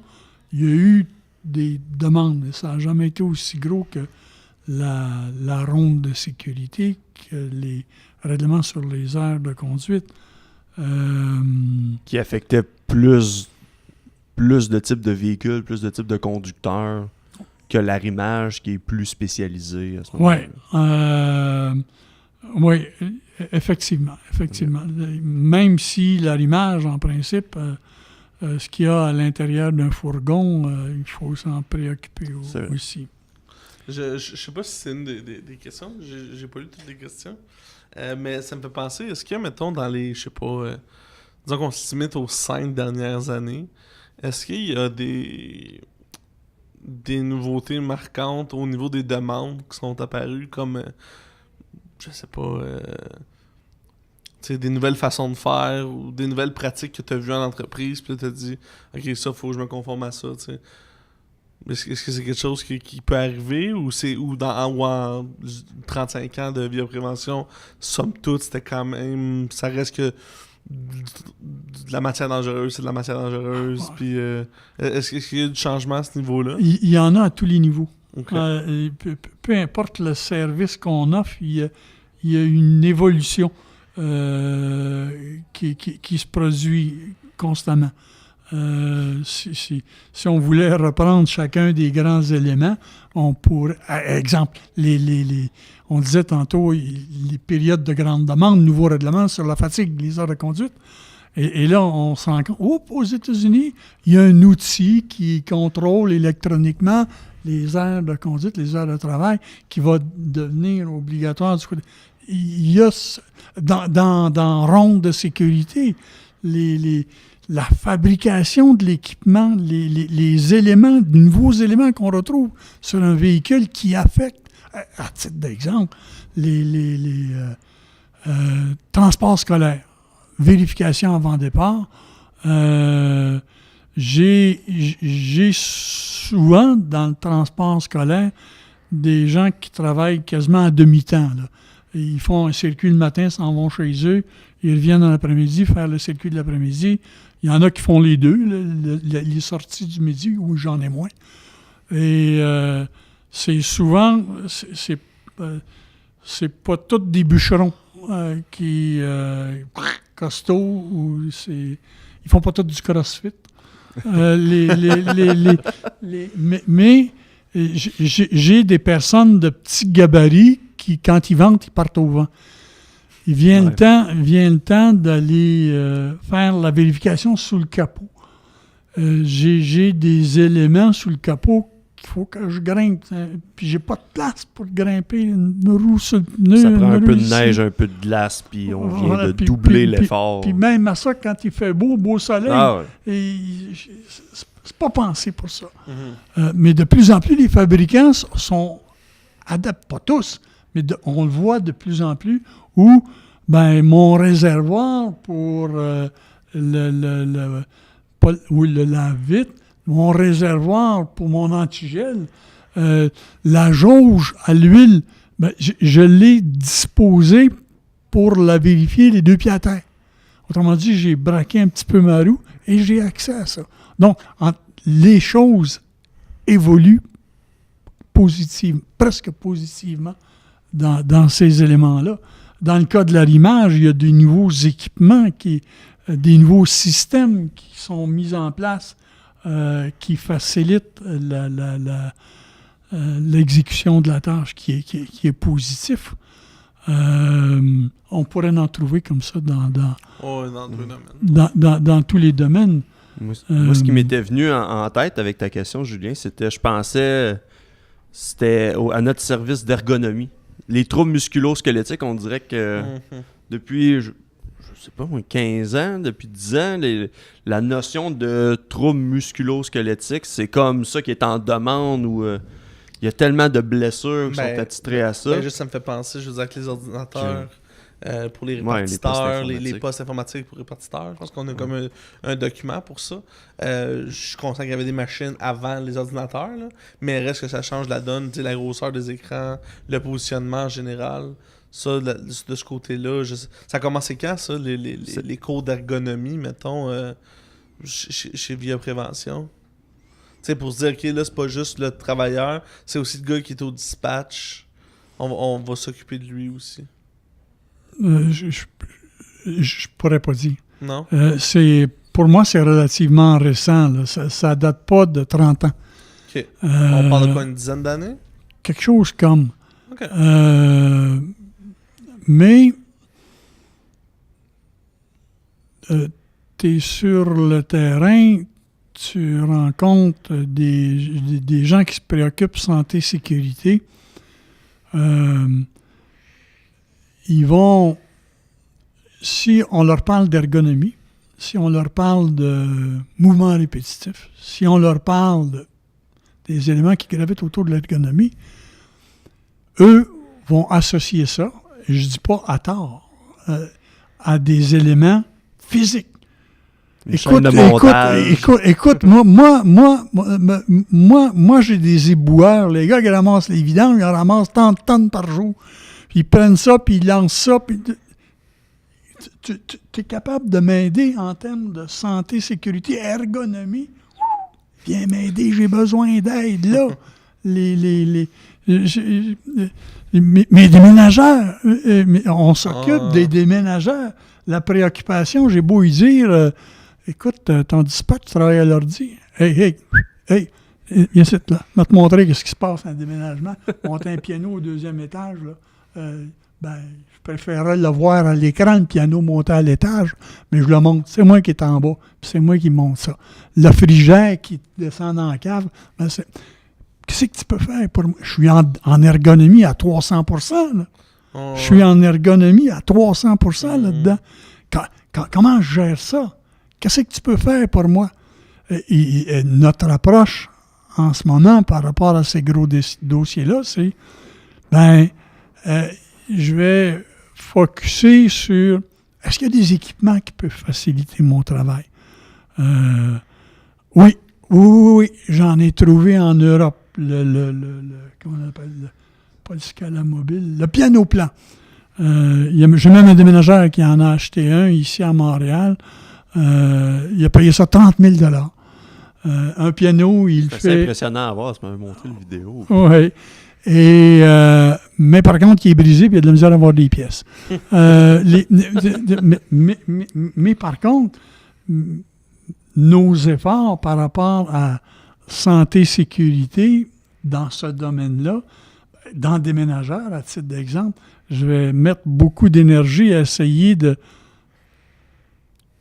il y a eu des demandes. Ça n'a jamais été aussi gros que la ronde de sécurité, que les règlements sur les aires de conduite. Qui affectait plus de types de véhicules, plus de types de conducteurs que l'arrimage qui est plus spécialisé à ce moment-là. Oui, effectivement. Okay. Même si l'arrimage, en principe, ce qu'il y a à l'intérieur d'un fourgon, il faut s'en préoccuper aussi. Je sais pas si c'est une des questions, j'ai pas lu toutes les questions. Mais ça me fait penser, est-ce qu'il y a, mettons, dans les, je sais pas, disons qu'on se limite aux 5 dernières années, est-ce qu'il y a des des nouveautés marquantes au niveau des demandes qui sont apparues comme, je sais pas, des nouvelles façons de faire ou des nouvelles pratiques que tu as vues en entreprise, puis tu as dit, OK, ça, faut que je me conforme à ça, tu sais. Est-ce que c'est quelque chose qui peut arriver ou en 35 ans de bioprévention, somme toute, c'était quand même, ça reste que de la matière dangereuse, c'est de la matière dangereuse. Ouais. Puis, est-ce qu'il y a du changement à ce niveau-là? Il y en a à tous les niveaux. Okay. Peu importe le service qu'on offre, il y a une évolution qui se produit constamment. Si on voulait reprendre chacun des grands éléments, on pourrait... Exemple, on disait tantôt les périodes de grande demande, nouveaux règlements sur la fatigue, les heures de conduite. Et là, on se rend compte, aux États-Unis, il y a un outil qui contrôle électroniquement les heures de conduite, les heures de travail, qui va devenir obligatoire. Il y a, dans ronde de sécurité, la fabrication de l'équipement, les éléments, de nouveaux éléments qu'on retrouve sur un véhicule qui affectent, à titre d'exemple, les transports scolaires, vérification avant départ. J'ai souvent, dans le transport scolaire, des gens qui travaillent quasiment à demi-temps. Là. Ils font un circuit le matin, s'en vont chez eux, ils reviennent dans l'après-midi faire le circuit de l'après-midi. Il y en a qui font les deux, les sorties du midi, où j'en ai moins. Et c'est souvent, c'est pas tous des bûcherons qui costauds, ou ils font pas tous du crossfit. Mais j'ai des personnes de petits gabarits qui, quand ils ventent, ils partent au vent. Il vient le temps d'aller faire la vérification sous le capot. J'ai des éléments sous le capot qu'il faut que je grimpe. Puis j'ai pas de place pour grimper une roue sur le pneu. Ça prend un peu de neige, un peu de glace, puis on vient de doubler l'effort. Puis même à ça, quand il fait beau soleil, c'est pas pensé pour ça. Mm-hmm. Mais de plus en plus, les fabricants sont adaptés, pas tous, mais on le voit de plus en plus, où mon réservoir pour le lave-vitre, mon réservoir pour mon antigel, la jauge à l'huile, je l'ai disposée pour la vérifier les deux pieds à terre. Autrement dit, j'ai braqué un petit peu ma roue et j'ai accès à ça. Donc, les choses évoluent presque positivement dans ces éléments-là. Dans le cas de l'arrimage, il y a des nouveaux équipements, des nouveaux systèmes qui sont mis en place qui facilitent l'exécution de la tâche qui est positif. On pourrait en trouver comme ça dans tous les domaines. Moi, ce qui m'était venu en tête avec ta question, Julien, je pensais à notre service d'ergonomie. Les troubles musculo-squelettiques, on dirait que depuis, je sais pas, 15 ans, depuis 10 ans, la notion de troubles musculo-squelettiques, c'est comme ça qui est en demande, où il y a tellement de blessures qui sont attitrées à ça. Juste, ça me fait penser, je veux dire, avec les ordinateurs, pour les répartiteurs, les postes informatiques pour répartiteurs. Je pense qu'on a comme un document pour ça. Je suis conscient qu'il y avait des machines avant les ordinateurs, là, mais il reste que ça change la donne, la grosseur des écrans, le positionnement en général. Ça, de ce côté-là, ça a commencé quand, ça, les cours d'ergonomie, mettons, chez Via Prévention? Tu sais, pour se dire, OK, là, c'est pas juste le travailleur, c'est aussi le gars qui est au dispatch. On va s'occuper de lui aussi. Je pourrais pas dire. Non? Pour moi, c'est relativement récent. Là. Ça date pas de 30 ans. OK. On parle de quoi, une dizaine d'années? Quelque chose comme. OK. Mais tu es sur le terrain, tu rencontres des gens qui se préoccupent santé-sécurité. Ils vont, si on leur parle d'ergonomie, si on leur parle de mouvement répétitif, si on leur parle des éléments qui gravitent autour de l'ergonomie, eux vont associer ça, je ne dis pas à tort, à des éléments physiques. Écoute, moi, j'ai des éboueurs. Les gars qui ramassent les vidanges, ils ramassent tant de tonnes par jour. Puis ils prennent ça, puis ils lancent ça. Puis tu es capable de m'aider en termes de santé, sécurité, ergonomie? Viens m'aider, j'ai besoin d'aide, là. Mes déménageurs, on s'occupe des déménageurs. La préoccupation, j'ai beau y dire... écoute, ton dispatch, tu travailles à l'ordi. Hey, viens ici, là. Je vais te montrer ce qui se passe dans le déménagement. Monter un piano au 2e étage, là. Je préférerais le voir à l'écran, le piano monté à l'étage, mais je le monte. C'est moi qui est en bas, puis c'est moi qui monte ça. Le frigère qui descend dans la cave, qu'est-ce que tu peux faire pour moi? Je suis en ergonomie à 300%, là. Je suis en ergonomie à 300% là-dedans. Comment je gère ça? Qu'est-ce que tu peux faire pour moi? Et notre approche en ce moment par rapport à ces gros dossiers-là, c'est je vais focusser sur est-ce qu'il y a des équipements qui peuvent faciliter mon travail? Oui, j'en ai trouvé en Europe. Comment on appelle? Pas le Scala mobile, le piano plan. J'ai même un déménageur qui en a acheté un ici à Montréal. Il a payé ça 30 000 $. Un piano, il fait... C'est impressionnant à voir, tu m'avais montré une vidéo. Oui. Mais par contre, il est brisé et il y a de la misère à avoir des pièces. Mais par contre, nos efforts par rapport à santé, sécurité, dans ce domaine-là, dans déménageurs, à titre d'exemple, je vais mettre beaucoup d'énergie à essayer de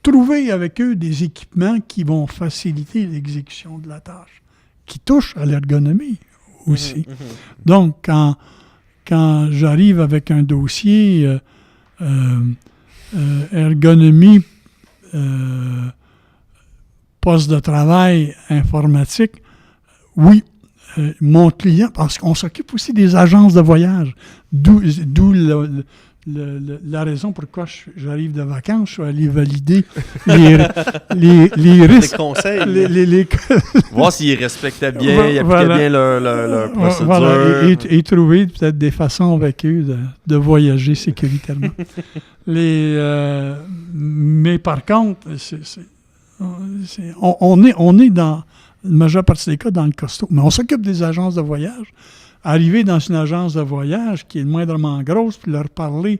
trouver avec eux des équipements qui vont faciliter l'exécution de la tâche, qui touchent à l'ergonomie aussi. Donc, quand j'arrive avec un dossier ergonomie, poste de travail informatique, oui, mon client, parce qu'on s'occupe aussi des agences de voyage, d'où la raison pourquoi j'arrive de vacances, je suis allé valider les risques. Les conseils. Voir s'ils respectaient bien, ils appliquaient bien leur procédure. Voilà, et trouver peut-être des façons avec eux de voyager sécuritairement. Mais par contre, on est dans la majeure partie des cas dans le costaud. Mais on s'occupe des agences de voyage. Arriver dans une agence de voyage qui est moindrement grosse, puis leur parler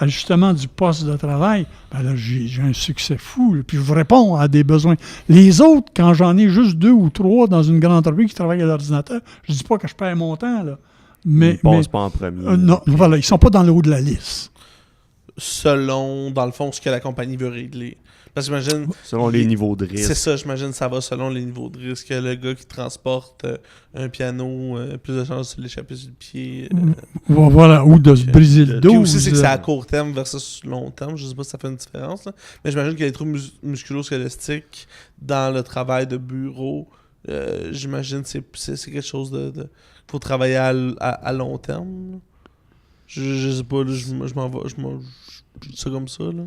justement du poste de travail, là, j'ai un succès fou, là, puis je vous réponds à des besoins. Les autres, quand j'en ai juste 2 ou 3 dans une grande entreprise qui travaille à l'ordinateur, je ne dis pas que je perds mon temps, là. Mais, ils ne passent pas en premier. Non, voilà, ils ne sont pas dans le haut de la liste. Selon, dans le fond, ce que la compagnie veut régler. Parce que j'imagine... Selon les niveaux de risque. C'est ça, j'imagine que ça va selon les niveaux de risque. Le gars qui transporte un piano, plus de chances de l'échapper sur le pied. Voilà, ou de se briser le dos. Puis aussi, c'est que c'est à court terme versus long terme. Je sais pas si ça fait une différence. Là. Mais j'imagine qu'il y a des troubles musculo-squelettiques dans le travail de bureau. J'imagine que c'est quelque chose de faut travailler à long terme. Je sais pas, je m'en vais. Je dis ça comme ça, là.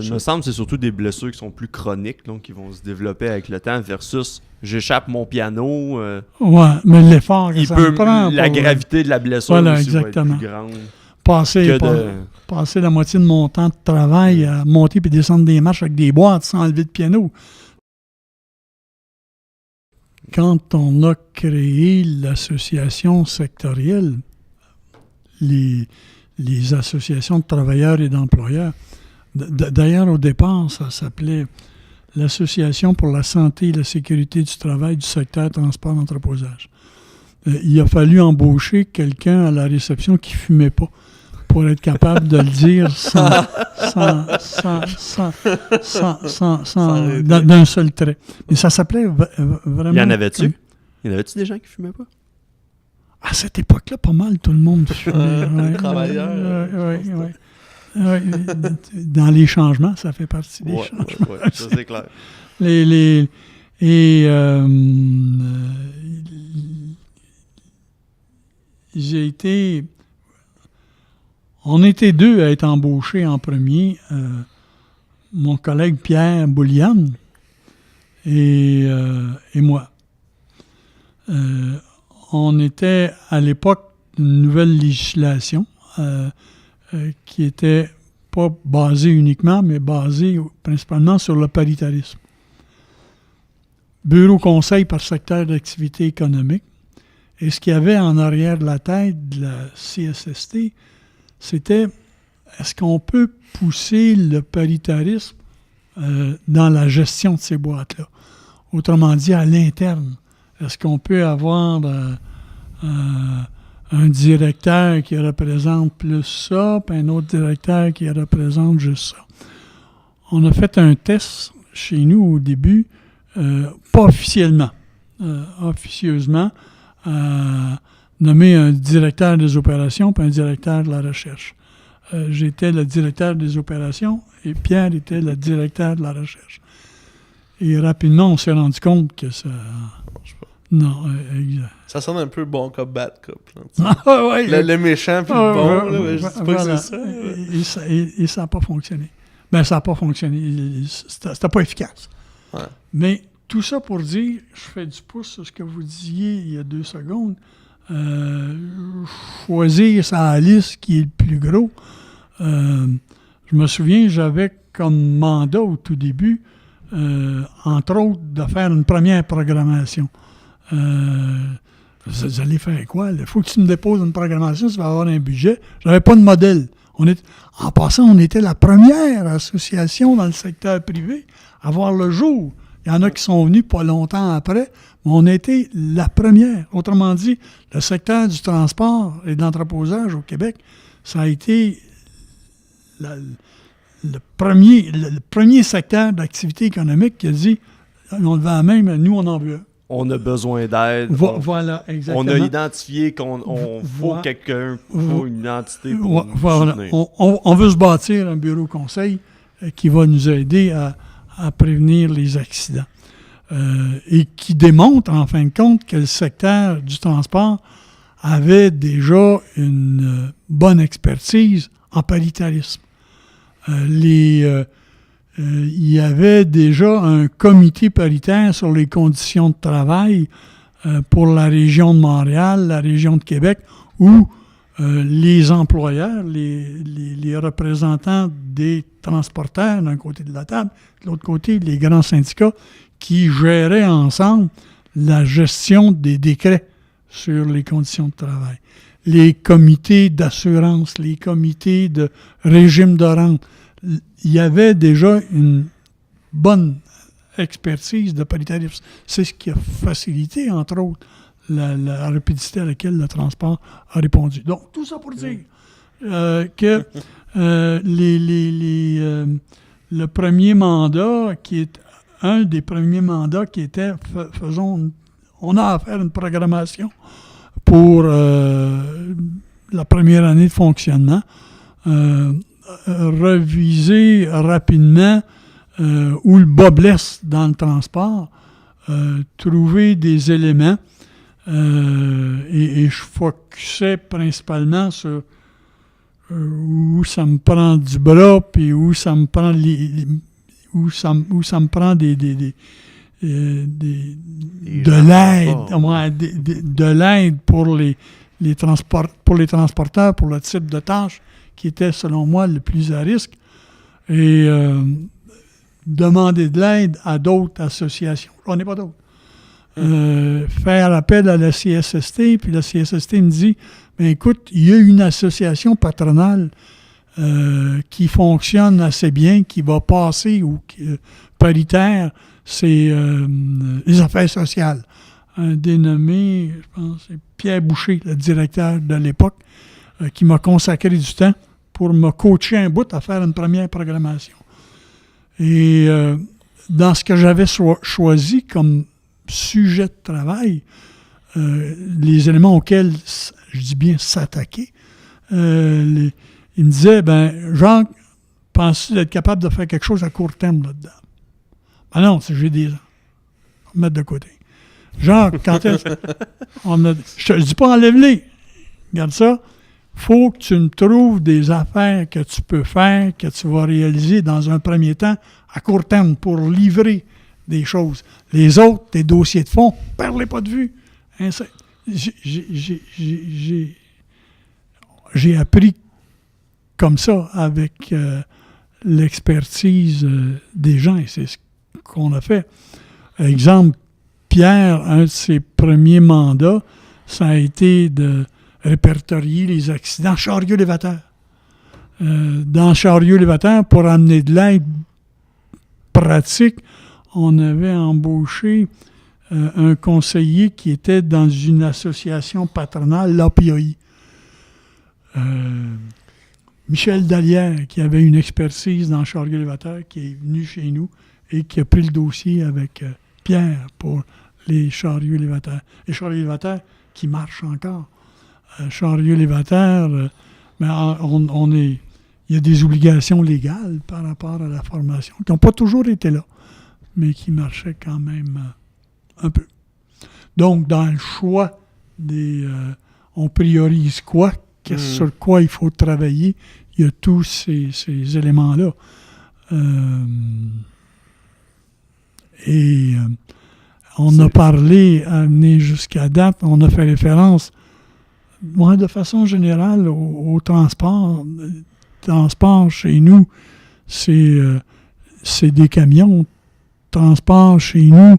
Il me semble que c'est surtout des blessures qui sont plus chroniques, donc qui vont se développer avec le temps, versus j'échappe mon piano. Ouais, mais l'effort que ça prend. La gravité de la blessure aussi exactement. Va être plus grande. Passer la moitié de mon temps de travail à monter et descendre des marches avec des boîtes sans enlever de piano. Quand on a créé l'association sectorielle, les associations de travailleurs et d'employeurs, d'ailleurs, au départ, ça s'appelait l'Association pour la santé et la sécurité du travail du secteur transport-entreposage. Il a fallu embaucher quelqu'un à la réception qui ne fumait pas pour être capable de le dire d'un seul trait. Mais ça s'appelait vraiment... Il y en avait-tu? Il y en avait-tu des gens qui ne fumaient pas? À cette époque-là, pas mal, tout le monde fumait. Travailleurs. Oui. Dans les changements, ça fait partie des changements. Oui, ça c'est clair. Et on était deux à être embauchés en premier, mon collègue Pierre Bouliane et moi. On était à l'époque d'une nouvelle législation qui était pas basée uniquement, mais basée principalement sur le paritarisme. Bureau conseil par secteur d'activité économique. Et ce qu'il y avait en arrière de la tête de la CSST, c'était est-ce qu'on peut pousser le paritarisme dans la gestion de ces boîtes-là? Autrement dit, à l'interne. Est-ce qu'on peut avoir un directeur qui représente plus ça, puis un autre directeur qui représente juste ça? On a fait un test chez nous au début, pas officiellement. Officieusement, nommé un directeur des opérations puis un directeur de la recherche. J'étais le directeur des opérations et Pierre était le directeur de la recherche. Et rapidement, on s'est rendu compte que ça... Non, exact. Ça sonne un peu bon cop, bad cop. Ouais, le méchant puis le bon, là, je dis pas que c'est ça. Et ça n'a pas fonctionné. Ben, ça n'a pas fonctionné. C'était pas efficace. Ouais. Mais tout ça pour dire, je fais du pouce sur ce que vous disiez il y a 2 secondes. Choisir sa liste qui est le plus gros. Je me souviens, j'avais comme mandat au tout début, entre autres, de faire une première programmation. Vous allez faire quoi? Il faut que tu me déposes une programmation, tu vas avoir un budget. J'avais pas de modèle. En passant, on était la première association dans le secteur privé à voir le jour. Il y en a qui sont venus pas longtemps après, mais on a été la première. Autrement dit, le secteur du transport et de l'entreposage au Québec, ça a été le premier secteur d'activité économique qui a dit on le vend même, nous on en veut. On a besoin d'aide. Voilà, exactement. On a identifié qu'on faut quelqu'un, faut une entité pour nous soutenir. On veut se bâtir un bureau conseil qui va nous aider à prévenir les accidents. Et qui démontre, en fin de compte, que le secteur du transport avait déjà une bonne expertise en paritarisme. Il y avait déjà un comité paritaire sur les conditions de travail pour la région de Montréal, la région de Québec, où les employeurs, les représentants des transporteurs d'un côté de la table, de l'autre côté, les grands syndicats qui géraient ensemble la gestion des décrets sur les conditions de travail. Les comités d'assurance, les comités de régime de rente. Il y avait déjà une bonne expertise de paritarisme. C'est ce qui a facilité, entre autres, la rapidité à laquelle le transport a répondu. Donc, tout ça pour dire que le premier mandat, qui est un des premiers mandats qui était on a à faire une programmation pour la première année de fonctionnement, reviser rapidement où le bas blesse dans le transport, trouver des éléments et je focusais principalement sur où ça me prend du bras puis où ça me prend où ça me prend de l'aide pour les transporteurs pour le type de tâche qui était, selon moi, le plus à risque, et demander de l'aide à d'autres associations. On n'est pas d'autres. Faire appel à la CSST, puis la CSST me dit, ben écoute, il y a une association patronale qui fonctionne assez bien, qui va passer, ou paritaire, c'est les affaires sociales. Un dénommé, je pense, c'est Pierre Boucher, le directeur de l'époque, qui m'a consacré du temps pour me coacher un bout à faire une première programmation. Et dans ce que j'avais choisi comme sujet de travail, les éléments auxquels, je dis bien, s'attaquer, il me disait, Jean, penses-tu d'être capable de faire quelque chose à court terme là-dedans? Ben non, j'ai des ans. mettre de côté. Genre, quand est-ce je te dis pas enlève-les. Regarde ça. Faut que tu me trouves des affaires que tu peux faire, que tu vas réaliser dans un premier temps, à court terme, pour livrer des choses. Les autres, tes dossiers de fond, perdez pas de vue. Hein, j'ai appris comme ça avec l'expertise des gens, et c'est ce qu'on a fait. Exemple, Pierre, un de ses premiers mandats, ça a été de répertorier les accidents chariot-élévateur. Dans chariot-élévateur, pour amener de l'aide pratique, on avait embauché un conseiller qui était dans une association patronale, l'API. Michel Dallière, qui avait une expertise dans chariot-élévateur, qui est venu chez nous et qui a pris le dossier avec Pierre pour les chariots-élévateurs. Les chariots-élévateurs qui marchent encore. Chariot-élévateur, mais il y a des obligations légales par rapport à la formation qui n'ont pas toujours été là, mais qui marchaient quand même un peu. Donc, dans le choix on priorise quoi? Sur quoi il faut travailler? Il y a tous ces éléments-là. On a parlé, à venir jusqu'à date, on a fait référence, de façon générale, au transport. Le transport chez nous, c'est des camions. Transport chez nous,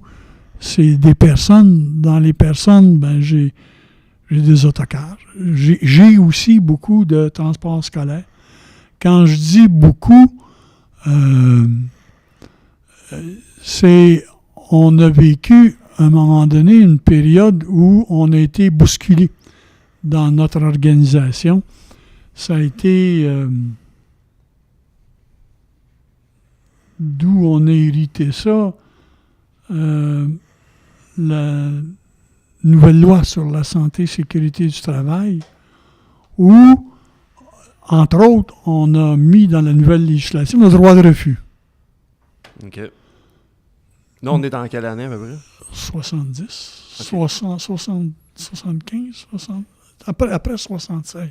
c'est des personnes. Dans les personnes, j'ai des autocars. J'ai aussi beaucoup de transport scolaire. Quand je dis beaucoup, on a vécu, à un moment donné, une période où on a été bousculé dans notre organisation. Ça a été d'où on a hérité ça, la nouvelle loi sur la santé et sécurité du travail, où, entre autres, on a mis dans la nouvelle législation le droit de refus. OK. Là, on est dans quelle année, à peu près? 70, okay. 75, 60, après 76.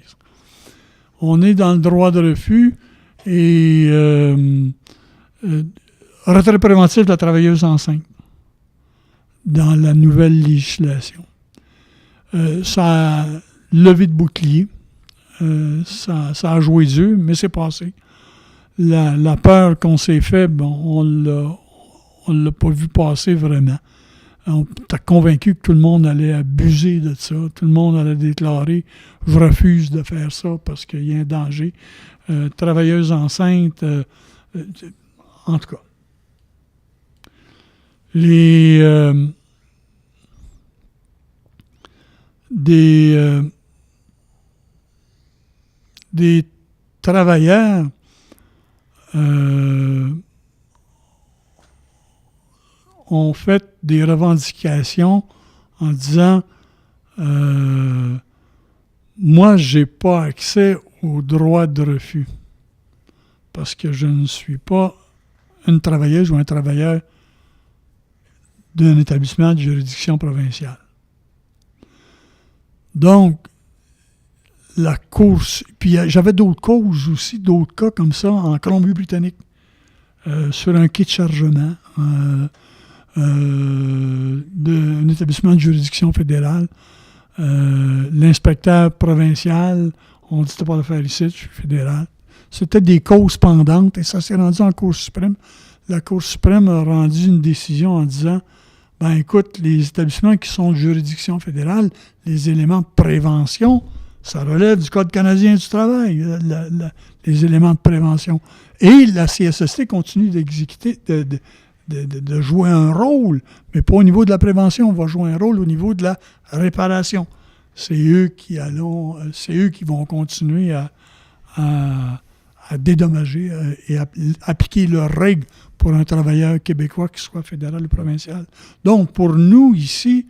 On est dans le droit de refus et retrait préventif de la travailleuse enceinte dans la nouvelle législation. Ça a levé de bouclier, ça a joué dur, mais c'est passé. La peur qu'on s'est fait, on l'a pas vu passer vraiment. On t'a convaincu que tout le monde allait abuser de ça. Tout le monde allait déclarer « Je refuse de faire ça parce qu'il y a un danger. » Travailleuse enceinte, en tout cas. Des travailleurs ont fait des revendications en disant moi, je n'ai pas accès au droit de refus parce que je ne suis pas une travailleuse ou un travailleur d'un établissement de juridiction provinciale. Donc, la course, puis j'avais d'autres causes aussi, d'autres cas comme ça en Colombie-Britannique, sur un quai de chargement d'un établissement de juridiction fédérale. L'inspecteur provincial, on dit pas de faire ici, je suis fédéral. C'était des causes pendantes et ça s'est rendu en Cour suprême. La Cour suprême a rendu une décision en disant écoute, les établissements qui sont de juridiction fédérale, les éléments de prévention, ça relève du Code canadien du travail, les éléments de prévention. Et la CSST continue d'exécuter, de jouer un rôle, mais pas au niveau de la prévention, on va jouer un rôle au niveau de la réparation. C'est eux qui vont continuer à dédommager et appliquer leurs règles pour un travailleur québécois, qu'il soit fédéral ou provincial. Donc, pour nous, ici,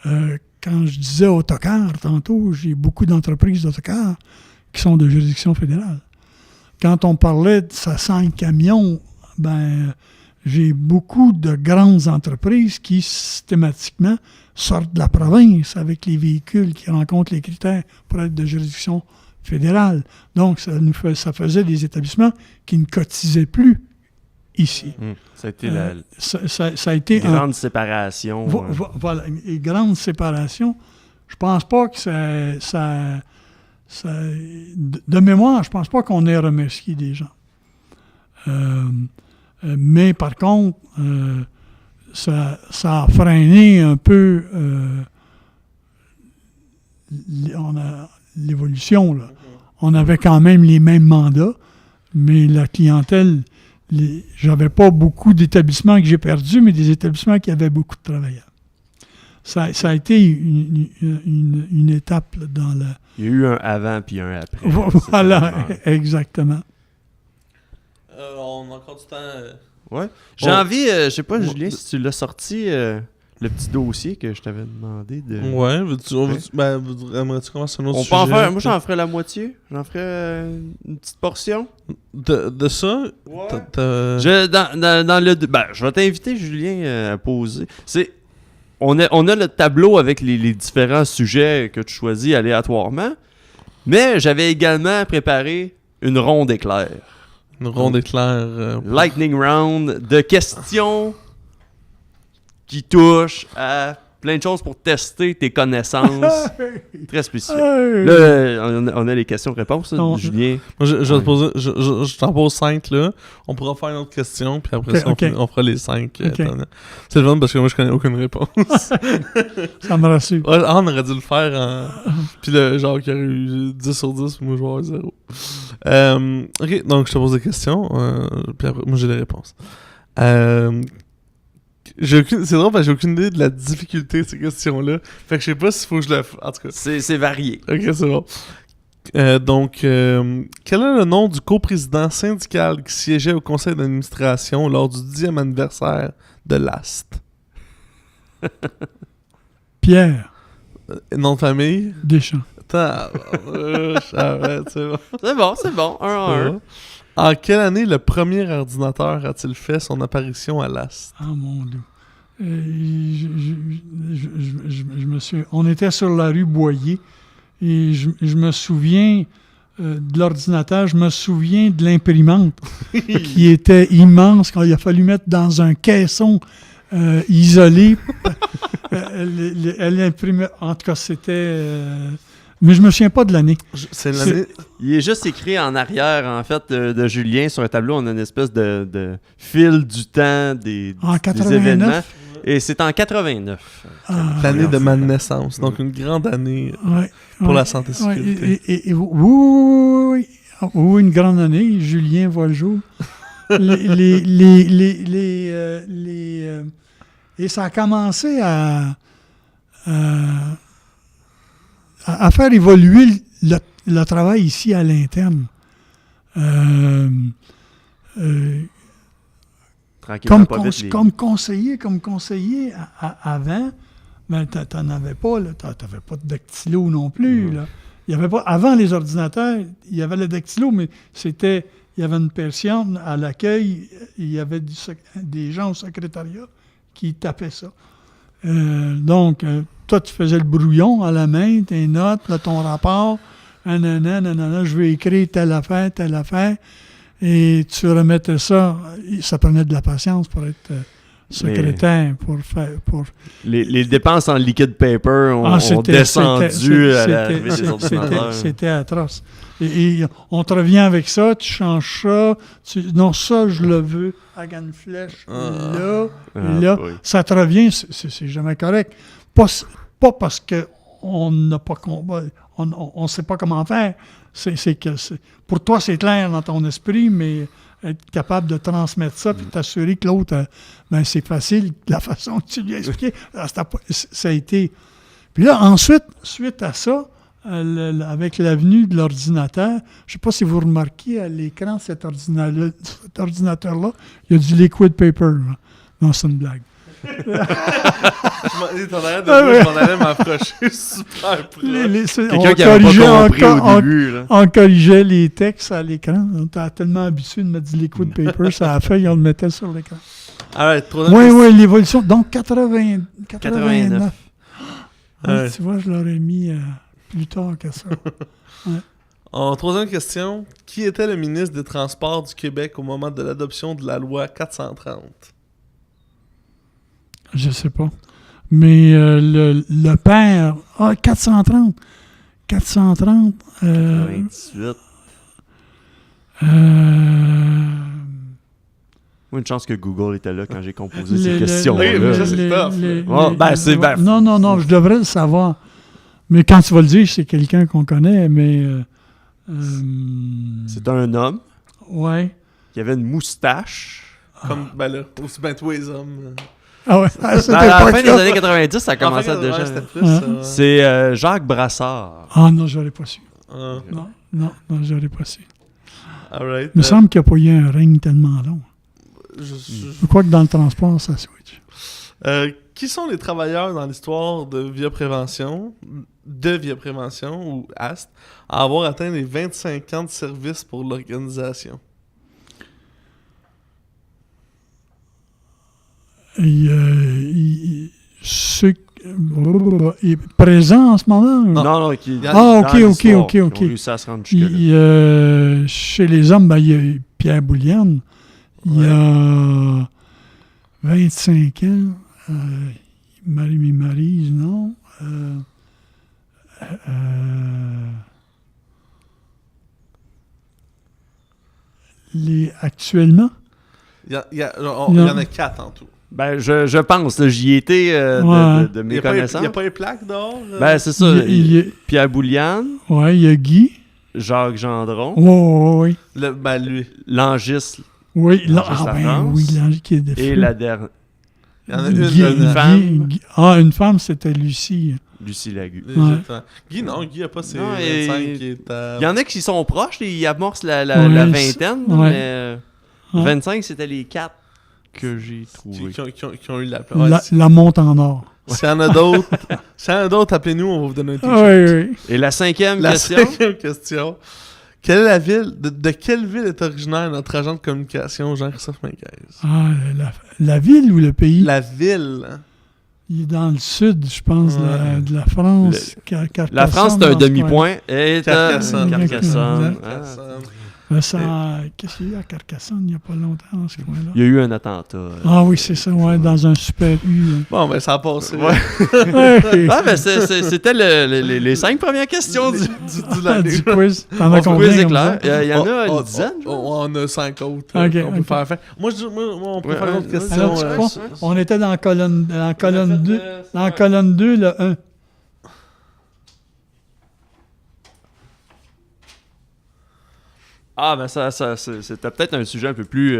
quand je disais autocar tantôt, j'ai beaucoup d'entreprises d'autocars qui sont de juridiction fédérale. Quand on parlait de ça 5 camions, j'ai beaucoup de grandes entreprises qui, systématiquement, sortent de la province avec les véhicules qui rencontrent les critères pour être de juridiction fédérale. Donc, ça faisait des établissements qui ne cotisaient plus ici. Ça a été ça a été grande séparation. Voilà, une grande séparation. Je pense pas que ça de mémoire, je pense pas qu'on ait remercié des gens. Mais par contre, ça a freiné un peu l'évolution. Là. On avait quand même les mêmes mandats, mais la clientèle, j'avais pas beaucoup d'établissements que j'ai perdus, mais des établissements qui avaient beaucoup de travailleurs. Ça a été une étape là, dans le... Il y a eu un avant puis un après. Voilà, exactement. On a encore du temps... Ouais. J'ai envie, je sais pas, Julien, si tu l'as sorti, le petit dossier que je t'avais demandé de... Ouais, aimerais-tu commencer un autre sujet? On peut en faire, moi j'en ferais la moitié. J'en ferais une petite portion. De ça? Ouais. Dans le... je vais t'inviter, Julien, à poser. On a le tableau avec les différents sujets que tu choisis aléatoirement, mais j'avais également préparé une ronde éclair. Une ronde éclair. Lightning round de questions qui touchent à plein de choses pour tester tes connaissances. Très spécifiques. Là, on a les questions-réponses, Julien. Moi, je vais te poser, je t'en pose 5 là. On pourra faire une autre question, puis après on fera les 5. C'est le fun parce que moi, je connais aucune réponse. Ça me rassure. On aurait dû le faire puis le genre qui aurait eu 10 sur 10, moi, je vais avoir 0. Ok, donc je te pose des questions, puis après, moi, j'ai les réponses. C'est drôle parce que j'ai aucune idée de la difficulté de ces questions-là. Fait que je sais pas s'il faut que je le... En tout cas. C'est varié. Ok, c'est bon. Donc, quel est le nom du coprésident syndical qui siégeait au conseil d'administration lors du 10e anniversaire de l'AST? Pierre. Nom de famille? Deschamps. Attends, c'est bon. 1-1. En quelle année le premier ordinateur a-t-il fait son apparition à l'AST? Ah, mon Dieu. Je me suis... On était sur la rue Boyer et je me souviens de l'ordinateur, je me souviens de l'imprimante qui était immense, qu'il a fallu mettre dans un caisson isolé. Elle imprimait... En tout cas, c'était... Mais je me souviens pas de l'année. C'est l'année... Il est juste écrit en arrière, en fait, de Julien. Sur un tableau, on a une espèce de fil du temps des événements. Et c'est en 89. L'année de ma naissance. Donc, une grande année pour la santé et sécurité. Oui, une grande année. Julien voit le jour. Et ça a commencé à faire évoluer le travail ici à l'interne. Comme conseiller avant, ben, t'en avais pas, là. T'avais pas de dactylo non plus. Là. Il y avait pas, avant les ordinateurs, il y avait le dactylo, mais il y avait une personne à l'accueil, il y avait des gens au secrétariat qui tapaient ça. Donc, toi, tu faisais le brouillon à la main, tes notes, là, ton rapport, je vais écrire telle affaire, et tu remettais ça. Ça prenait de la patience pour être secrétaire, pour... Les dépenses en liquid paper ont descendu à l'arrivée des ordinateurs. C'était atroce. Et on te revient avec ça, tu changes ça, non, ça, je le veux, avec une flèche, là. Oui. Ça te revient, c'est jamais correct. Pas parce qu'on n'a pas... On ne sait pas comment faire. Pour toi, c'est clair dans ton esprit, mais être capable de transmettre ça et t'assurer que l'autre, c'est facile, la façon que tu lui as expliqué. Ça a été... Puis là, ensuite, suite à ça, avec l'avenue de l'ordinateur, je ne sais pas si vous remarquez à l'écran de cet ordinateur-là, il y a du liquid paper. Là. Non, c'est une blague. Je m'en allais m'approcher super proche. Quelqu'un qui n'avait pas compris au début. On corrigeait les textes à l'écran. On était tellement habitué de mettre du liquid paper sur la feuille, on le mettait sur l'écran. Oui, l'évolution. Donc, 89. Tu vois, je l'aurais mis plus tard que ça. En troisième question, qui était le ministre des Transports du Québec au moment de l'adoption de la loi 430? Je sais pas. Mais le père... 430. 430. 98. Une chance que Google était là quand j'ai composé ces questions-là. Oui, ça, c'est tough. Non, je devrais le savoir. Mais quand tu vas le dire, c'est quelqu'un qu'on connaît, mais... C'est un homme. Ouais. Qui avait une moustache. Comme, aussi bien tous les hommes. Ah ouais, à la fin des années 90, ça a commencé déjà. C'est Jacques Brassard. Ah non, j'aurais pas su. Non, j'aurais pas su. Alright. Il me semble qu'il n'y a pas eu un règne tellement long. Je crois que dans le transport, ça switch. Qui sont les travailleurs dans l'histoire de Via Prévention ou AST à avoir atteint les 25 ans de service pour l'organisation? Ceux présents en ce moment? Non, ok. Qui ont réussi à se rendre jusque-là. Chez les hommes, il y a Pierre Bouliane. Il y a 25 ans. Marie-Maryse, non. Actuellement? Il y en a 4 en tout. Ben, je pense. J'y étais de mes connaissances. Il n'y a pas les plaques dehors? Ben, c'est ça. Pierre Bouliane. Oui, il y a Guy. Jacques Gendron. Oui. Lui. Langis. Oui, Langis qui est défait. Et la dernière. Il y en a une femme. Une femme, c'était Lucie. Lucie Lagu. Guy n'a pas ses 25 qui est à... Il y en a qui sont proches, ils amorcent la vingtaine, mais 25, c'était les 4 que j'ai trouvés. Qui ont eu la place. La monte en or. S'il y en a d'autres, appelez-nous, on va vous donner un t-shirt. Oui. Et la cinquième question. Quelle est la ville, de quelle ville est originaire notre agent de communication, Jean-Christophe Minguez? La ville ou le pays? La ville. Il est dans le sud, je pense, de la France. La France, c'est un demi-point. Et Carcassonne. Qu'est-ce qu'il y a eu à Carcassonne il n'y a pas longtemps dans ce coin-là? Il y a eu un attentat. Ah oui, c'est ça, dans un super U. Bon, ben ça a passé. C'était les 5 premières questions du quiz. T'en as combien? Il y en a une dizaine. On a 5 autres. On peut faire. Moi, on peut faire une autre question. Alors, on était dans la colonne 2. Dans la colonne 2, le 1. Ah, ben c'était peut-être un sujet un peu plus...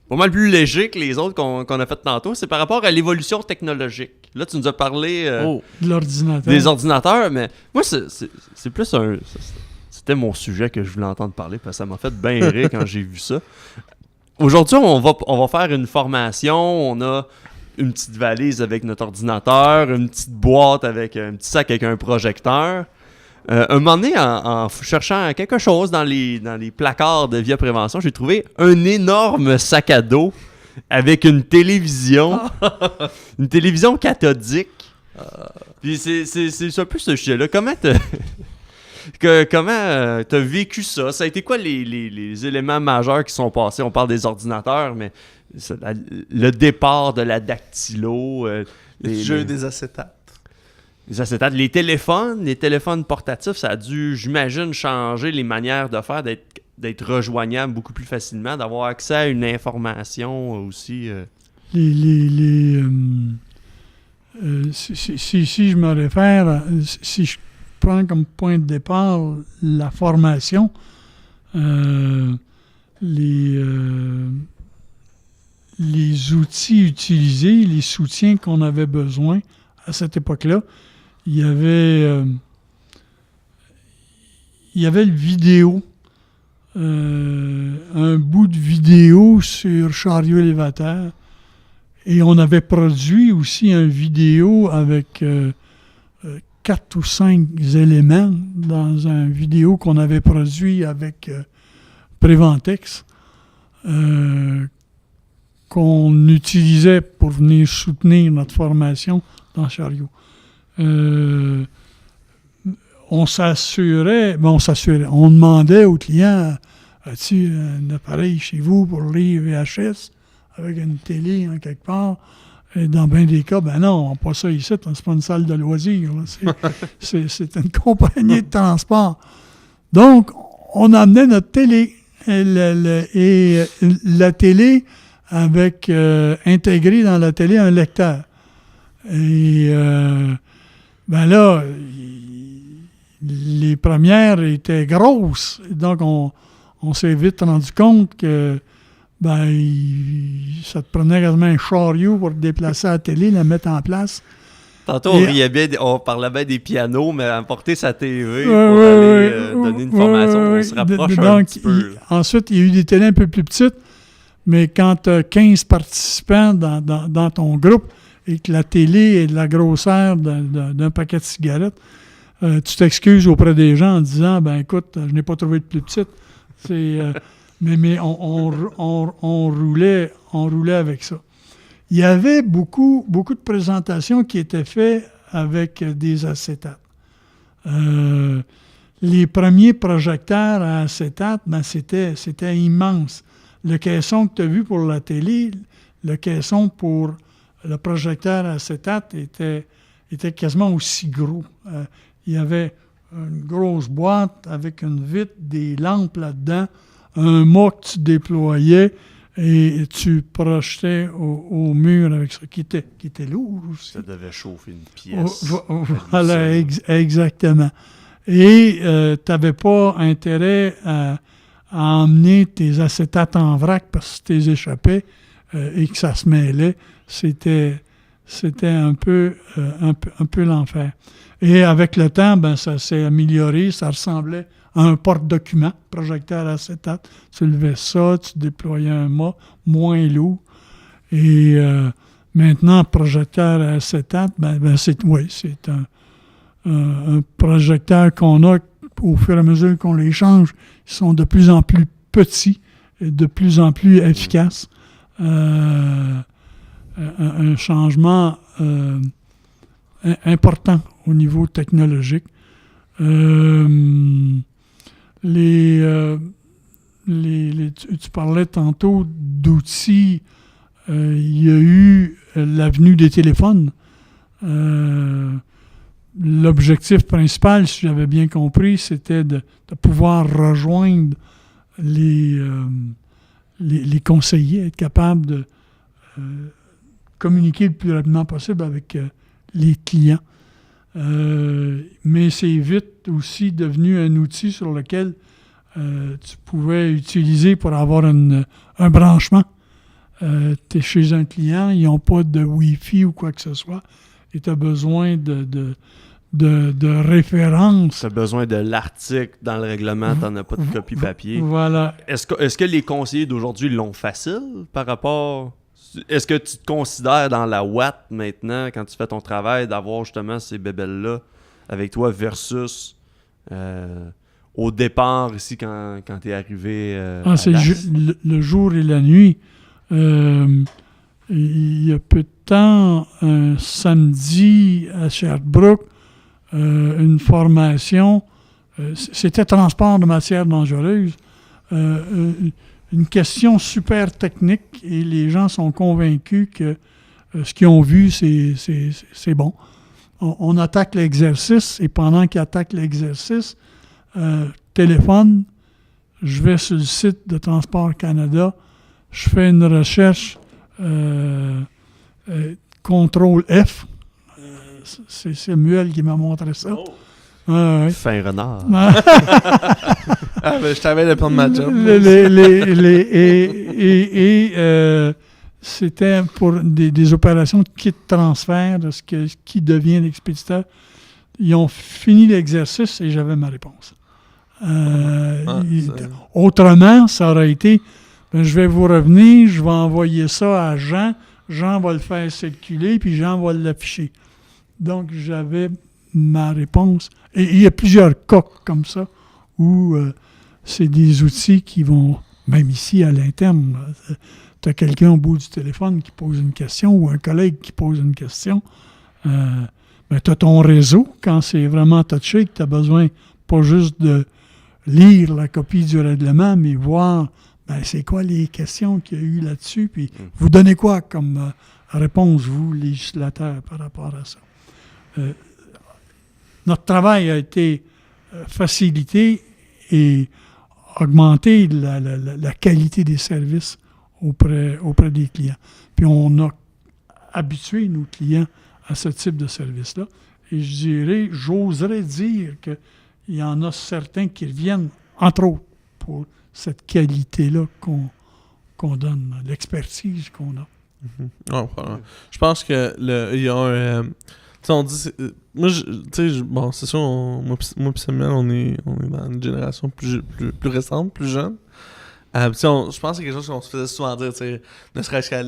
pas mal plus léger que les autres qu'on a fait tantôt. C'est par rapport à l'évolution technologique. Là, tu nous as parlé de l'ordinateur. Des ordinateurs, mais moi, c'est plus un... C'était mon sujet que je voulais entendre parler, parce que ça m'a fait bien rire quand j'ai vu ça. Aujourd'hui, on va faire une formation. On a une petite valise avec notre ordinateur, une petite boîte avec un petit sac avec un projecteur. Un moment donné, en cherchant quelque chose dans les placards de Via Prévention, j'ai trouvé un énorme sac à dos avec une télévision, une télévision cathodique. Puis c'est un peu ce sujet-là. Comment t'as vécu ça? Ça a été quoi les éléments majeurs qui sont passés? On parle des ordinateurs, mais le départ de la dactylo, le jeu des acétates. Les acétates, les téléphones portatifs, ça a dû, j'imagine, changer les manières de faire, d'être rejoignable beaucoup plus facilement, d'avoir accès à une information aussi. Si je me réfère, si je prends comme point de départ la formation, les outils utilisés, les soutiens qu'on avait besoin à cette époque-là, il y avait le vidéo, un bout de vidéo sur chariot élévateur, et on avait produit aussi un vidéo avec 4 ou 5 éléments dans un vidéo qu'on avait produit avec Préventex, qu'on utilisait pour venir soutenir notre formation dans Chariot. On demandait aux clients, as-tu un appareil chez vous pour lire VHS avec une télé en quelque part? Et dans bien des cas, ben non, on n'a pas ça ici, c'est pas une salle de loisirs. C'est une compagnie de transport. Donc, on amenait notre télé. Et la télé avec intégré dans la télé un lecteur. Et ben là, les premières étaient grosses. Donc, on s'est vite rendu compte que ça te prenait quasiment un chariot pour déplacer la télé, la mettre en place. Tantôt, on parlait bien des pianos, mais emporter sa TV pour aller donner une formation, on se rapproche un petit peu. Ensuite, il y a eu des télés un peu plus petites, mais quand tu as 15 participants dans ton groupe et que la télé est de la grosseur d'un paquet de cigarettes, tu t'excuses auprès des gens en disant « Ben écoute, je n'ai pas trouvé de plus petite. » Mais on roulait avec ça. Il y avait beaucoup de présentations qui étaient faites avec des acétates. Les premiers projecteurs à acétate, c'était immense. Le caisson que tu as vu pour la télé, le caisson pour le projecteur à acétate était quasiment aussi gros. Il y avait une grosse boîte avec une vitre, des lampes là-dedans, un mât que tu déployais et tu projetais au mur avec ça, qui était lourd aussi. Ça devait chauffer une pièce. Voilà, exactement. Et tu n'avais pas intérêt à emmener tes acétates en vrac parce que tu les échappais et que ça se mêlait. C'était un peu l'enfer. Et avec le temps, ça s'est amélioré, ça ressemblait à un porte-document, projecteur acétate. Tu levais ça, tu déployais un mât moins lourd. Et maintenant, projecteur acétate, c'est un projecteur qu'on a au fur et à mesure qu'on les change. Ils sont de plus en plus petits et de plus en plus efficaces. Un changement important au niveau technologique. Tu parlais tantôt d'outils. Il y a eu l'avenue des téléphones. L'objectif principal, si j'avais bien compris, c'était de pouvoir rejoindre les conseillers, être capable de communiquer le plus rapidement possible avec les clients. Mais c'est vite aussi devenu un outil sur lequel tu pouvais utiliser pour avoir un branchement. Tu es chez un client, ils n'ont pas de Wi-Fi ou quoi que ce soit, et tu as besoin de références. Tu as besoin de l'article dans le règlement, tu n'en as pas de copie papier. Voilà. Est-ce que les conseillers d'aujourd'hui l'ont facile par rapport... Est-ce que tu te considères dans la ouate maintenant, quand tu fais ton travail, d'avoir justement ces bébelles-là avec toi versus au départ ici quand tu es arrivé c'est le jour et la nuit. Il y a peu de temps, un samedi à Sherbrooke, une formation, c'était transport de matières dangereuses. Une question super technique et les gens sont convaincus que ce qu'ils ont vu, c'est bon. On attaque l'exercice et pendant qu'ils attaquent l'exercice, téléphone, je vais sur le site de Transport Canada, je fais une recherche contrôle F. C'est Samuel qui m'a montré ça. Oh. Fin renard. Je t'avais de prendre ma job. C'était pour des opérations de kit transfert, de qui devient l'expéditeur. Ils ont fini l'exercice et j'avais ma réponse. Autrement, ça aurait été, je vais vous revenir, je vais envoyer ça à Jean, Jean va le faire circuler, puis Jean va l'afficher. Donc, j'avais ma réponse. Et il y a plusieurs cas comme ça où c'est des outils qui vont, même ici à l'interne, tu as quelqu'un au bout du téléphone qui pose une question ou un collègue qui pose une question, tu as ton réseau quand c'est vraiment touché, que tu as besoin pas juste de lire la copie du règlement, mais voir c'est quoi les questions qu'il y a eu là-dessus, puis vous donnez quoi comme réponse, vous, législateurs, par rapport à ça. Notre travail a été facilité et augmenter la qualité des services auprès des clients. Puis on a habitué nos clients à ce type de service-là. Et j'oserais dire qu'il y en a certains qui reviennent, entre autres, pour cette qualité-là qu'on donne, l'expertise qu'on a. Je pense que il y a un... on dit... c'est sûr, moi et Samuel, on est dans une génération plus récente, plus jeune. Je pense que c'est quelque chose qu'on se faisait souvent dire, ne serait-ce qu'à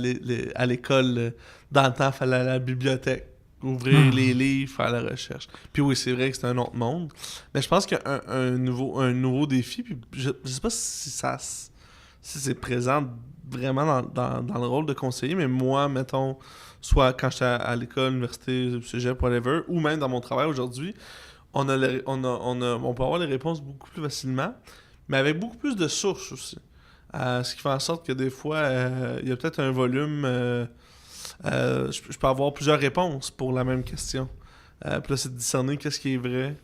l'école, dans le temps, il fallait aller à la bibliothèque, ouvrir les livres, faire la recherche. Puis oui, c'est vrai que c'est un autre monde. Mais je pense qu'il y a un nouveau défi, puis je sais pas si c'est présent vraiment dans le rôle de conseiller, mais moi, mettons, soit quand j'étais à l'école, l'université, cégep, whatever, ou même dans mon travail aujourd'hui, on peut avoir les réponses beaucoup plus facilement, mais avec beaucoup plus de sources aussi. Ce qui fait en sorte que des fois, il y a peut-être un volume... je peux avoir plusieurs réponses pour la même question. Puis là, c'est de discerner qu'est-ce qui est vrai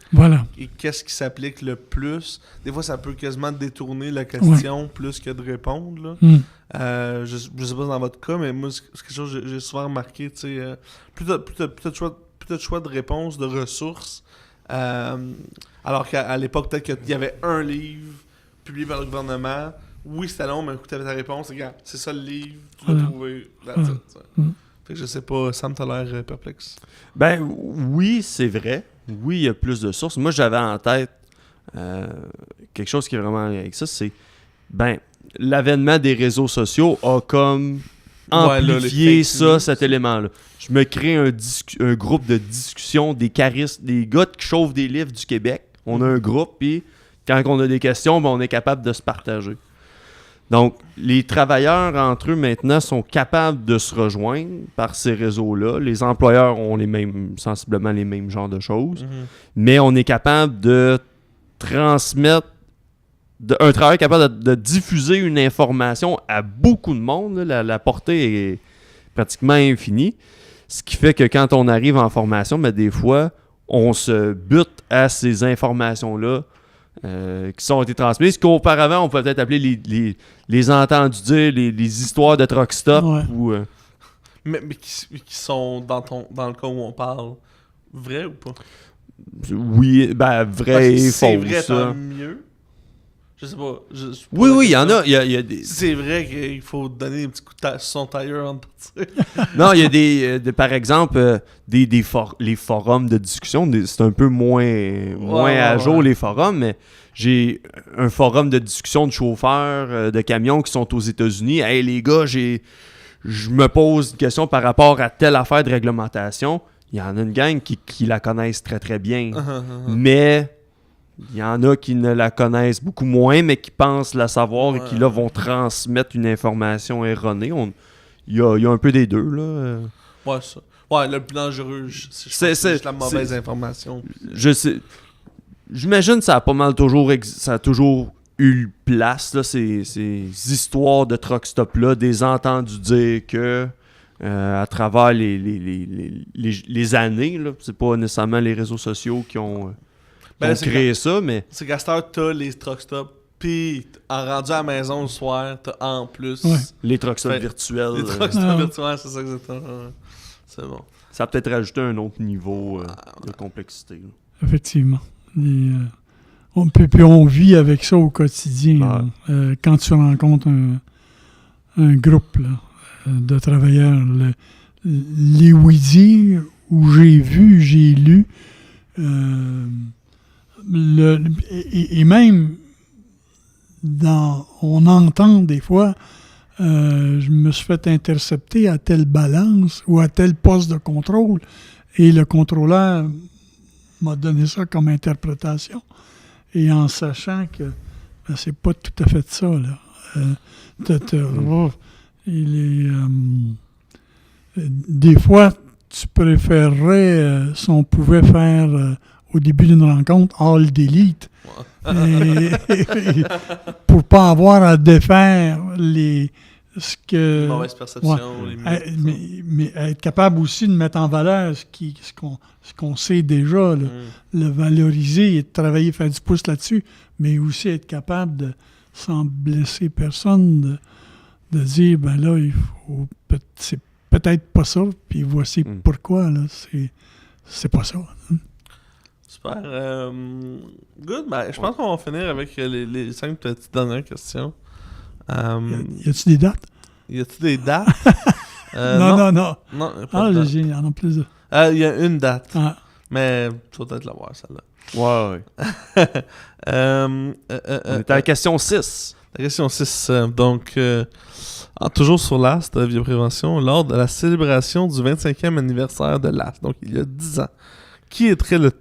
et qu'est-ce qui s'applique le plus. Des fois, ça peut quasiment détourner la question plus que de répondre. Là. Je sais pas dans votre cas, mais moi, c'est quelque chose que j'ai souvent remarqué. Plus de choix de réponses, de ressources. Alors qu'à l'époque, peut-être qu'il y avait un livre publié par le gouvernement. Oui, c'était long, mais écoute, t'avais ta réponse. Regarde, c'est ça le livre, tu l'as trouvé. Fait que je sais pas, Sam, t'as l'air perplexe. Ben oui, c'est vrai. Oui, il y a plus de sources. Moi, j'avais en tête quelque chose qui est vraiment avec ça, c'est l'avènement des réseaux sociaux a comme amplifié cet élément-là. Je me crée un groupe de discussion des caristes, des gars qui chauffent des livres du Québec. On a un groupe, puis quand on a des questions, on est capable de se partager. Donc, les travailleurs entre eux maintenant sont capables de se rejoindre par ces réseaux-là. Les employeurs ont sensiblement les mêmes genres de choses, mais on est capable de transmettre un travail capable de diffuser une information à beaucoup de monde. La portée est pratiquement infinie. Ce qui fait que quand on arrive en formation, des fois, on se bute à ces informations-là qui ont été transmises, qu'auparavant, on pouvait peut-être appeler les entendus dire, les histoires de truck stop. Ouais. Mais qui sont, dans le cas où on parle, vrais ou pas? Oui, vrai et faux. C'est vrai, tant mieux. Je sais pas. Oui, il y en a. Il y a des... C'est vrai qu'il faut donner un petit coup de sur son tailleur en partie. Non, il y a par exemple, les forums de discussion. C'est un peu moins à jour, les forums, mais j'ai un forum de discussion de chauffeurs de camions qui sont aux États-Unis. Hey, les gars, je me pose une question par rapport à telle affaire de réglementation. Il y en a une gang qui la connaissent très, très bien. Mais... il y en a qui ne la connaissent beaucoup moins, mais qui pensent la savoir et qui, là, vont transmettre une information erronée. Il y a un peu des deux, là. Ouais, ça. Ouais, le plus dangereux, c'est la mauvaise information. Je sais. J'imagine que ça a pas mal toujours eu place, là, ces histoires de truck stop-là, des entendus dire que... à travers les années, là, c'est pas nécessairement les réseaux sociaux qui ont... créé ça, mais... C'est qu'à cette heure, t'as les truck stops, puis en rendu à la maison le soir, t'as en plus... les truck stops virtuels. Les truck stops virtuels, c'est ça exactement. C'est bon. Ça a peut-être rajouté un autre niveau de complexité. Là. Effectivement. On vit avec ça au quotidien. Quand tu rencontres un groupe là, de travailleurs, les oui-dire où j'ai vu, j'ai lu... et même on entend des fois je me suis fait intercepter à telle balance ou à tel poste de contrôle et le contrôleur m'a donné ça comme interprétation et en sachant que c'est pas tout à fait ça là. Des fois, tu préférerais, si on pouvait faire au début d'une rencontre, all delete, pour pas avoir à défaire ce que... mauvaise perception. Mais être capable aussi de mettre en valeur ce qu'on sait déjà, le valoriser et de travailler, faire du pouce là-dessus, mais aussi être capable de, sans blesser personne, de dire, ben là, c'est peut-être pas ça, puis voici pourquoi, là, c'est pas ça. Super. Good. Ben, je pense qu'on va finir avec les 5 petites dernières questions. Y a-tu des dates? Y a-tu des dates? Non. Non, il y en a plus. Il y a une date. Ah. Mais tu vas peut-être l'avoir, celle-là. Ouais. On est à la question 6. La question 6. Donc, toujours sur l'AST, Bioprévention, lors de la célébration du 25e anniversaire de l'AST, donc il y a 10 ans, qui était le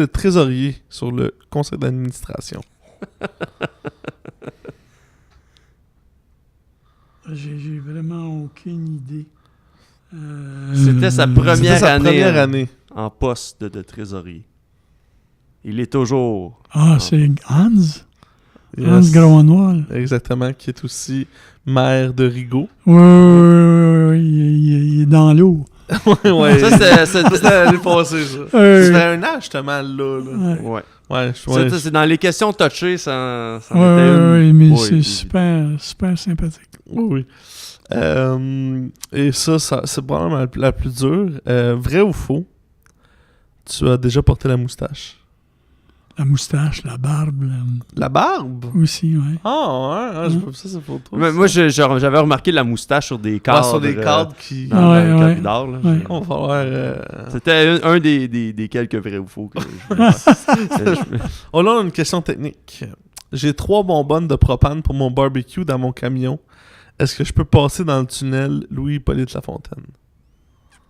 trésorier sur le conseil d'administration? J'ai vraiment aucune idée. C'était sa première année en poste de trésorier. Il est toujours... c'est Hans? Yes. Hans Graunois. Exactement, qui est aussi maire de Rigaud. Oui, il est dans l'eau. ouais. Ça, c'était l'année passée, ça. C'était un an, justement, là. Ouais. C'est dans les questions touchées, ça était une... Oui, mais c'est super sympathique. Oui. Et ça, c'est probablement la plus dure. Vrai ou faux? Tu as déjà porté la moustache? La moustache, la barbe. La barbe? Aussi, oui. Ah, ouais. Ça, c'est pour toi. Mais moi, j'avais remarqué la moustache sur des cadres. Sur des cadres qui... Dans le corridor. Là, on va voir... C'était un des quelques vrais ou faux que Oh là, on a une question technique. J'ai 3 bonbonnes de propane pour mon barbecue dans mon camion. Est-ce que je peux passer dans le tunnel Louis-Hippolyte Lafontaine?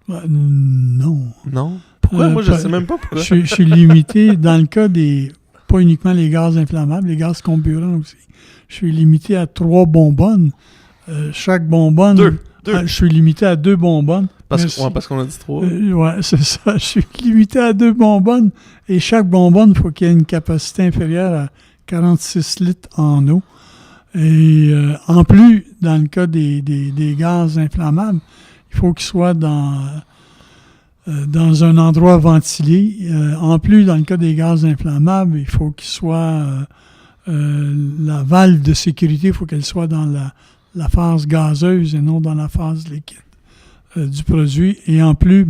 Non. Non? Pourquoi? Moi, je sais même pas pourquoi. Je suis limité dans le cas des... Pas uniquement les gaz inflammables, les gaz comburants aussi. Je suis limité à 3 bonbonnes. Chaque bonbonne... 2. Je suis limité à 2 bonbonnes. Parce qu'on a dit 3. Ouais, c'est ça. Je suis limité à 2 bonbonnes. Et chaque bonbonne, il faut qu'il y ait une capacité inférieure à 46 litres en eau. Et en plus, dans le cas des gaz inflammables, il faut qu'il soit dans un endroit ventilé. En plus, dans le cas des gaz inflammables, il faut qu'il soit... la valve de sécurité, il faut qu'elle soit dans la phase gazeuse et non dans la phase liquide du produit. Et en plus,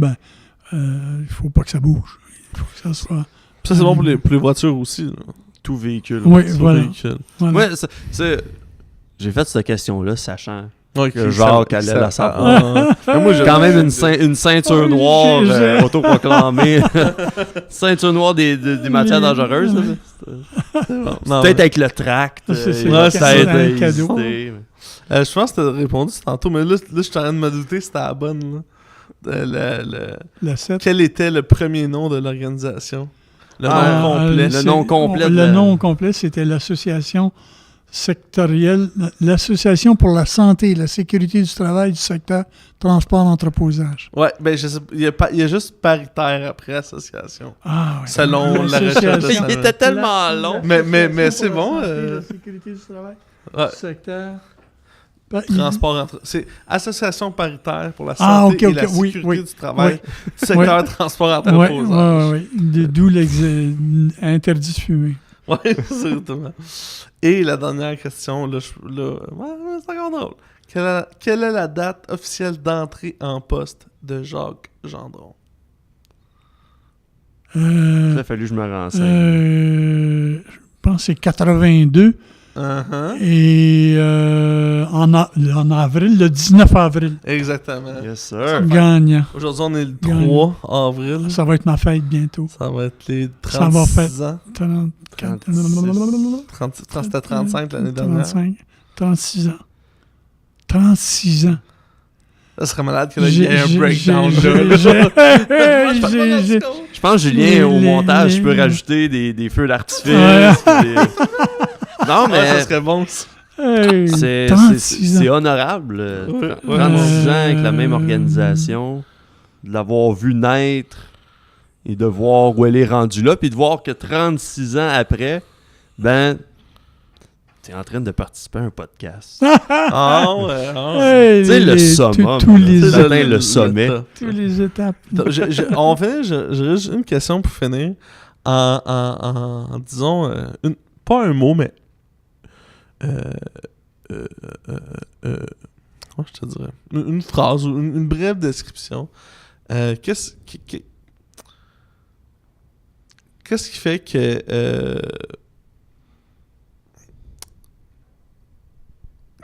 il ne faut pas que ça bouge. Il faut que ça soit... Ça, c'est bon pour les voitures aussi, là. Tout véhicule. Oui, voilà. Ouais, j'ai fait cette question-là sachant que Jacques allait la savoir. Moi, j'ai quand même une ceinture noire autoproclamée. Ceinture noire des matières dangereuses. Peut-être avec le tract. Ça aide un cadeau. Je pense que tu as répondu tantôt, mais là, je suis en train de me douter si c'était la bonne. Quel était le premier nom de l'organisation? Le nom complet. Le nom complet, c'était l'association sectorielle, l'association pour la santé et la sécurité du travail du secteur transport-entreposage. Ouais, je sais, il y a juste paritaire après association. Ah oui. Selon la recherche de Il était tellement long. Mais c'est bon. La sécurité du travail du secteur. C'est association paritaire pour la santé et la sécurité du travail du secteur transport-entreposage. Oui. D'où l'interdit de fumer. Oui, exactement. Et la dernière question, c'est encore drôle. Quelle est la date officielle d'entrée en poste de Jacques Gendron? Il a fallu que je me renseigne. Je pense que c'est 82. Et en avril, le 19 avril. Exactement. Yes, sir. Gagnant. Aujourd'hui, on est le 3 avril. Ça va être ma fête bientôt. Ça va être les 36 ans. 34. 35 l'année dernière. 36 ans. 36 ans. Ça serait malade que là, il y ait un breakdown. Je pense, Julien, au montage, je peux rajouter des feux d'artifice. Non, mais... ça serait bon. Hey, c'est honorable. 36 ans avec la même organisation, de l'avoir vu naître et de voir où elle est rendue là, puis de voir que 36 ans après, ben, t'es en train de participer à un podcast. Ouais. Tu sais, le summum. Le sommet. Toutes les étapes. On finit, j'ai juste une question pour finir. En disons, pas un mot, mais... comment je te dirais? Une phrase ou une brève description. Qu'est-ce qui fait que...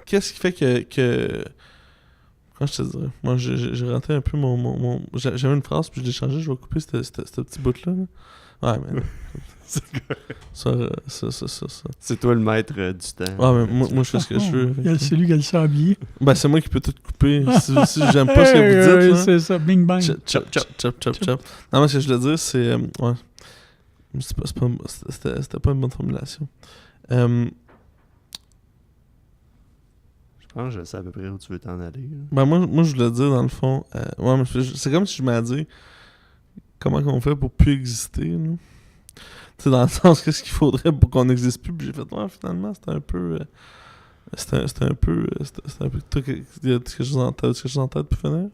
qu'est-ce qui fait que... Comment je te dirais? Moi, j'ai raté un peu mon... J'avais une phrase, puis je l'ai changé. Je vais couper ce petit bout-là. Là. Ouais, mais... ça. C'est toi le maître du temps. Ouais, mais moi je fais ce que je veux. C'est lui qui a le sablier. Ben, c'est moi qui peux tout couper. si j'aime pas ce que vous dites. Là. C'est ça, bing bang. Chop. Non, mais ce que je veux dire, c'est... ouais. C'était pas une bonne formulation. Je pense que je sais à peu près où tu veux t'en aller. Là. Ben, moi, je voulais dire, dans le fond... ouais, mais c'est comme si je m'avais dit comment on fait pour plus exister, là. Tu sais, dans le sens, qu'est-ce qu'il faudrait pour qu'on n'existe plus? Puis j'ai fait, ouais, finalement, c'était un peu... C'était un peu... Toi, il y a quelque chose en tête pour finir?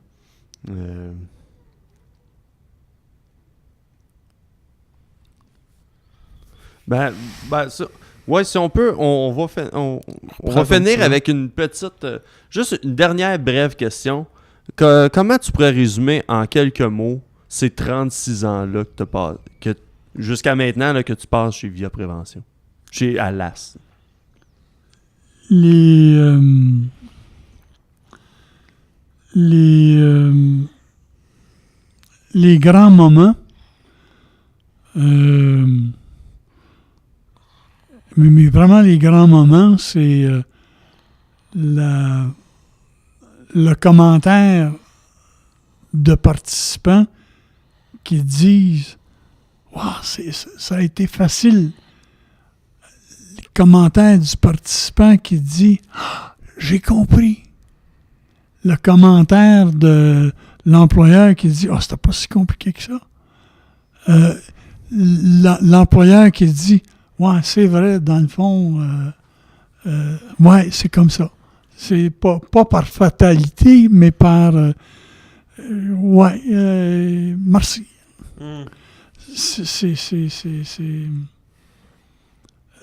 Ben ça... Ouais, si on peut, on va finir avec une petite... juste une dernière brève question. Comment tu pourrais résumer en quelques mots ces 36 ans-là que tu passes... jusqu'à maintenant, là, que tu passes chez Via Prévention, chez Alas? Les grands moments, mais vraiment les grands moments, c'est le commentaire de participants qui disent « Wow, ça a été facile ». Le commentaire du participant qui dit ah, « J'ai compris ». Le commentaire de l'employeur qui dit « Ah, c'était pas si compliqué que ça ». L'employeur qui dit « Ouais, c'est vrai, dans le fond, ouais, c'est comme ça ». C'est pas par fatalité, mais par ouais, merci.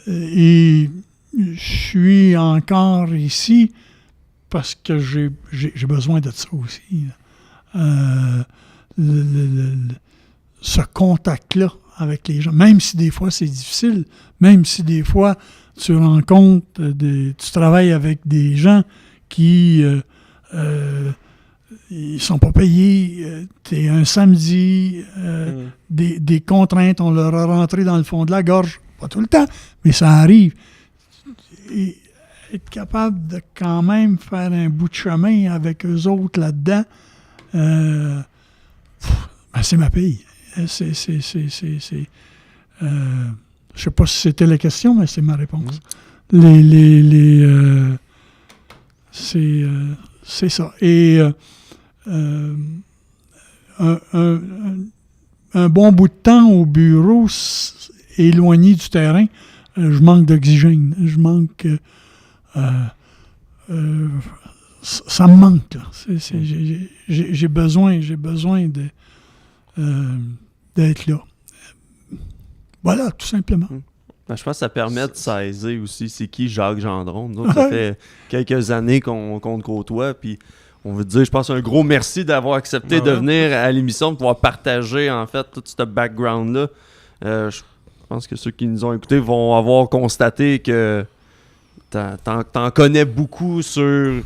Et je suis encore ici parce que j'ai besoin de ça aussi. Ce contact-là avec les gens, même si des fois c'est difficile, même si des fois tu rencontres, tu travailles avec des gens qui ils sont pas payés, t'es un samedi, des contraintes, on leur a rentré dans le fond de la gorge, pas tout le temps, mais ça arrive. Et être capable de quand même faire un bout de chemin avec eux autres là-dedans, ben c'est ma paye. Je sais pas si c'était la question, mais c'est ma réponse. C'est ça. Et un bon bout de temps au bureau, éloigné du terrain, je manque d'oxygène. Je manque... ça me manque, là. J'ai besoin d'être là. Voilà, tout simplement. Ben, je pense que ça permet de saisir aussi c'est qui Jacques Gendron. Nous, ça fait quelques années qu'on te côtoie, puis on veut te dire, je pense, un gros merci d'avoir accepté de venir à l'émission, de pouvoir partager, en fait, tout ce background-là. Je pense que ceux qui nous ont écoutés vont avoir constaté que t'en connais beaucoup sur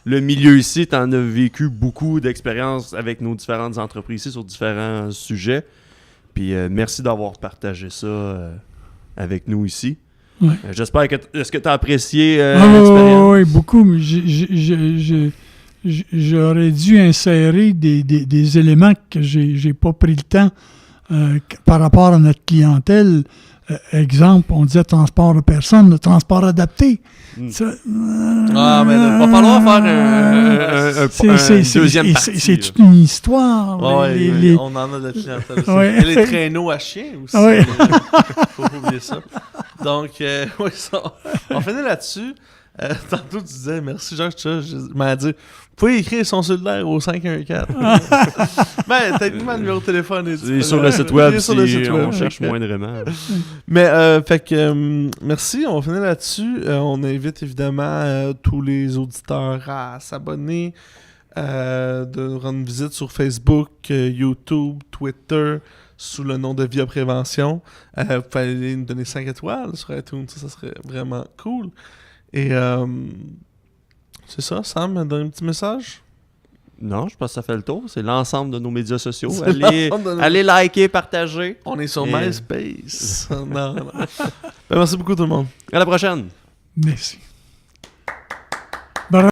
le milieu ici, t'en as vécu beaucoup d'expériences avec nos différentes entreprises ici sur différents sujets. Puis merci d'avoir partagé ça avec nous ici. Ouais. J'espère que... Est-ce que tu as apprécié l'expérience? Oui, beaucoup. J'aurais dû insérer des éléments que j'ai pas pris le temps par rapport à notre clientèle. exemple, on disait transport de personnes, le transport adapté. Mais il va falloir faire un deuxième partie. C'est toute une histoire. On en a de la clientèle aussi. Et les traîneaux à chiens aussi. Faut pas oublier ça. Donc, on finit là-dessus. Tantôt, tu disais, merci Jacques, je m'as dit, vous pouvez écrire son cellulaire au 514. Techniquement, le numéro de téléphone est sur le site web, on cherche moindrement. Mais, merci, on finit là-dessus. On invite évidemment tous les auditeurs à s'abonner, de rendre visite sur Facebook, YouTube, Twitter, sous le nom de Via Prévention. Vous pouvez aller nous donner 5 étoiles sur iTunes, ça serait vraiment cool. Et c'est ça, Sam, donne un petit message? Non, je pense que ça fait le tour. C'est l'ensemble de nos médias sociaux. Allez liker, partager. On est sur MySpace. Non. Merci beaucoup tout le monde. À la prochaine. Merci.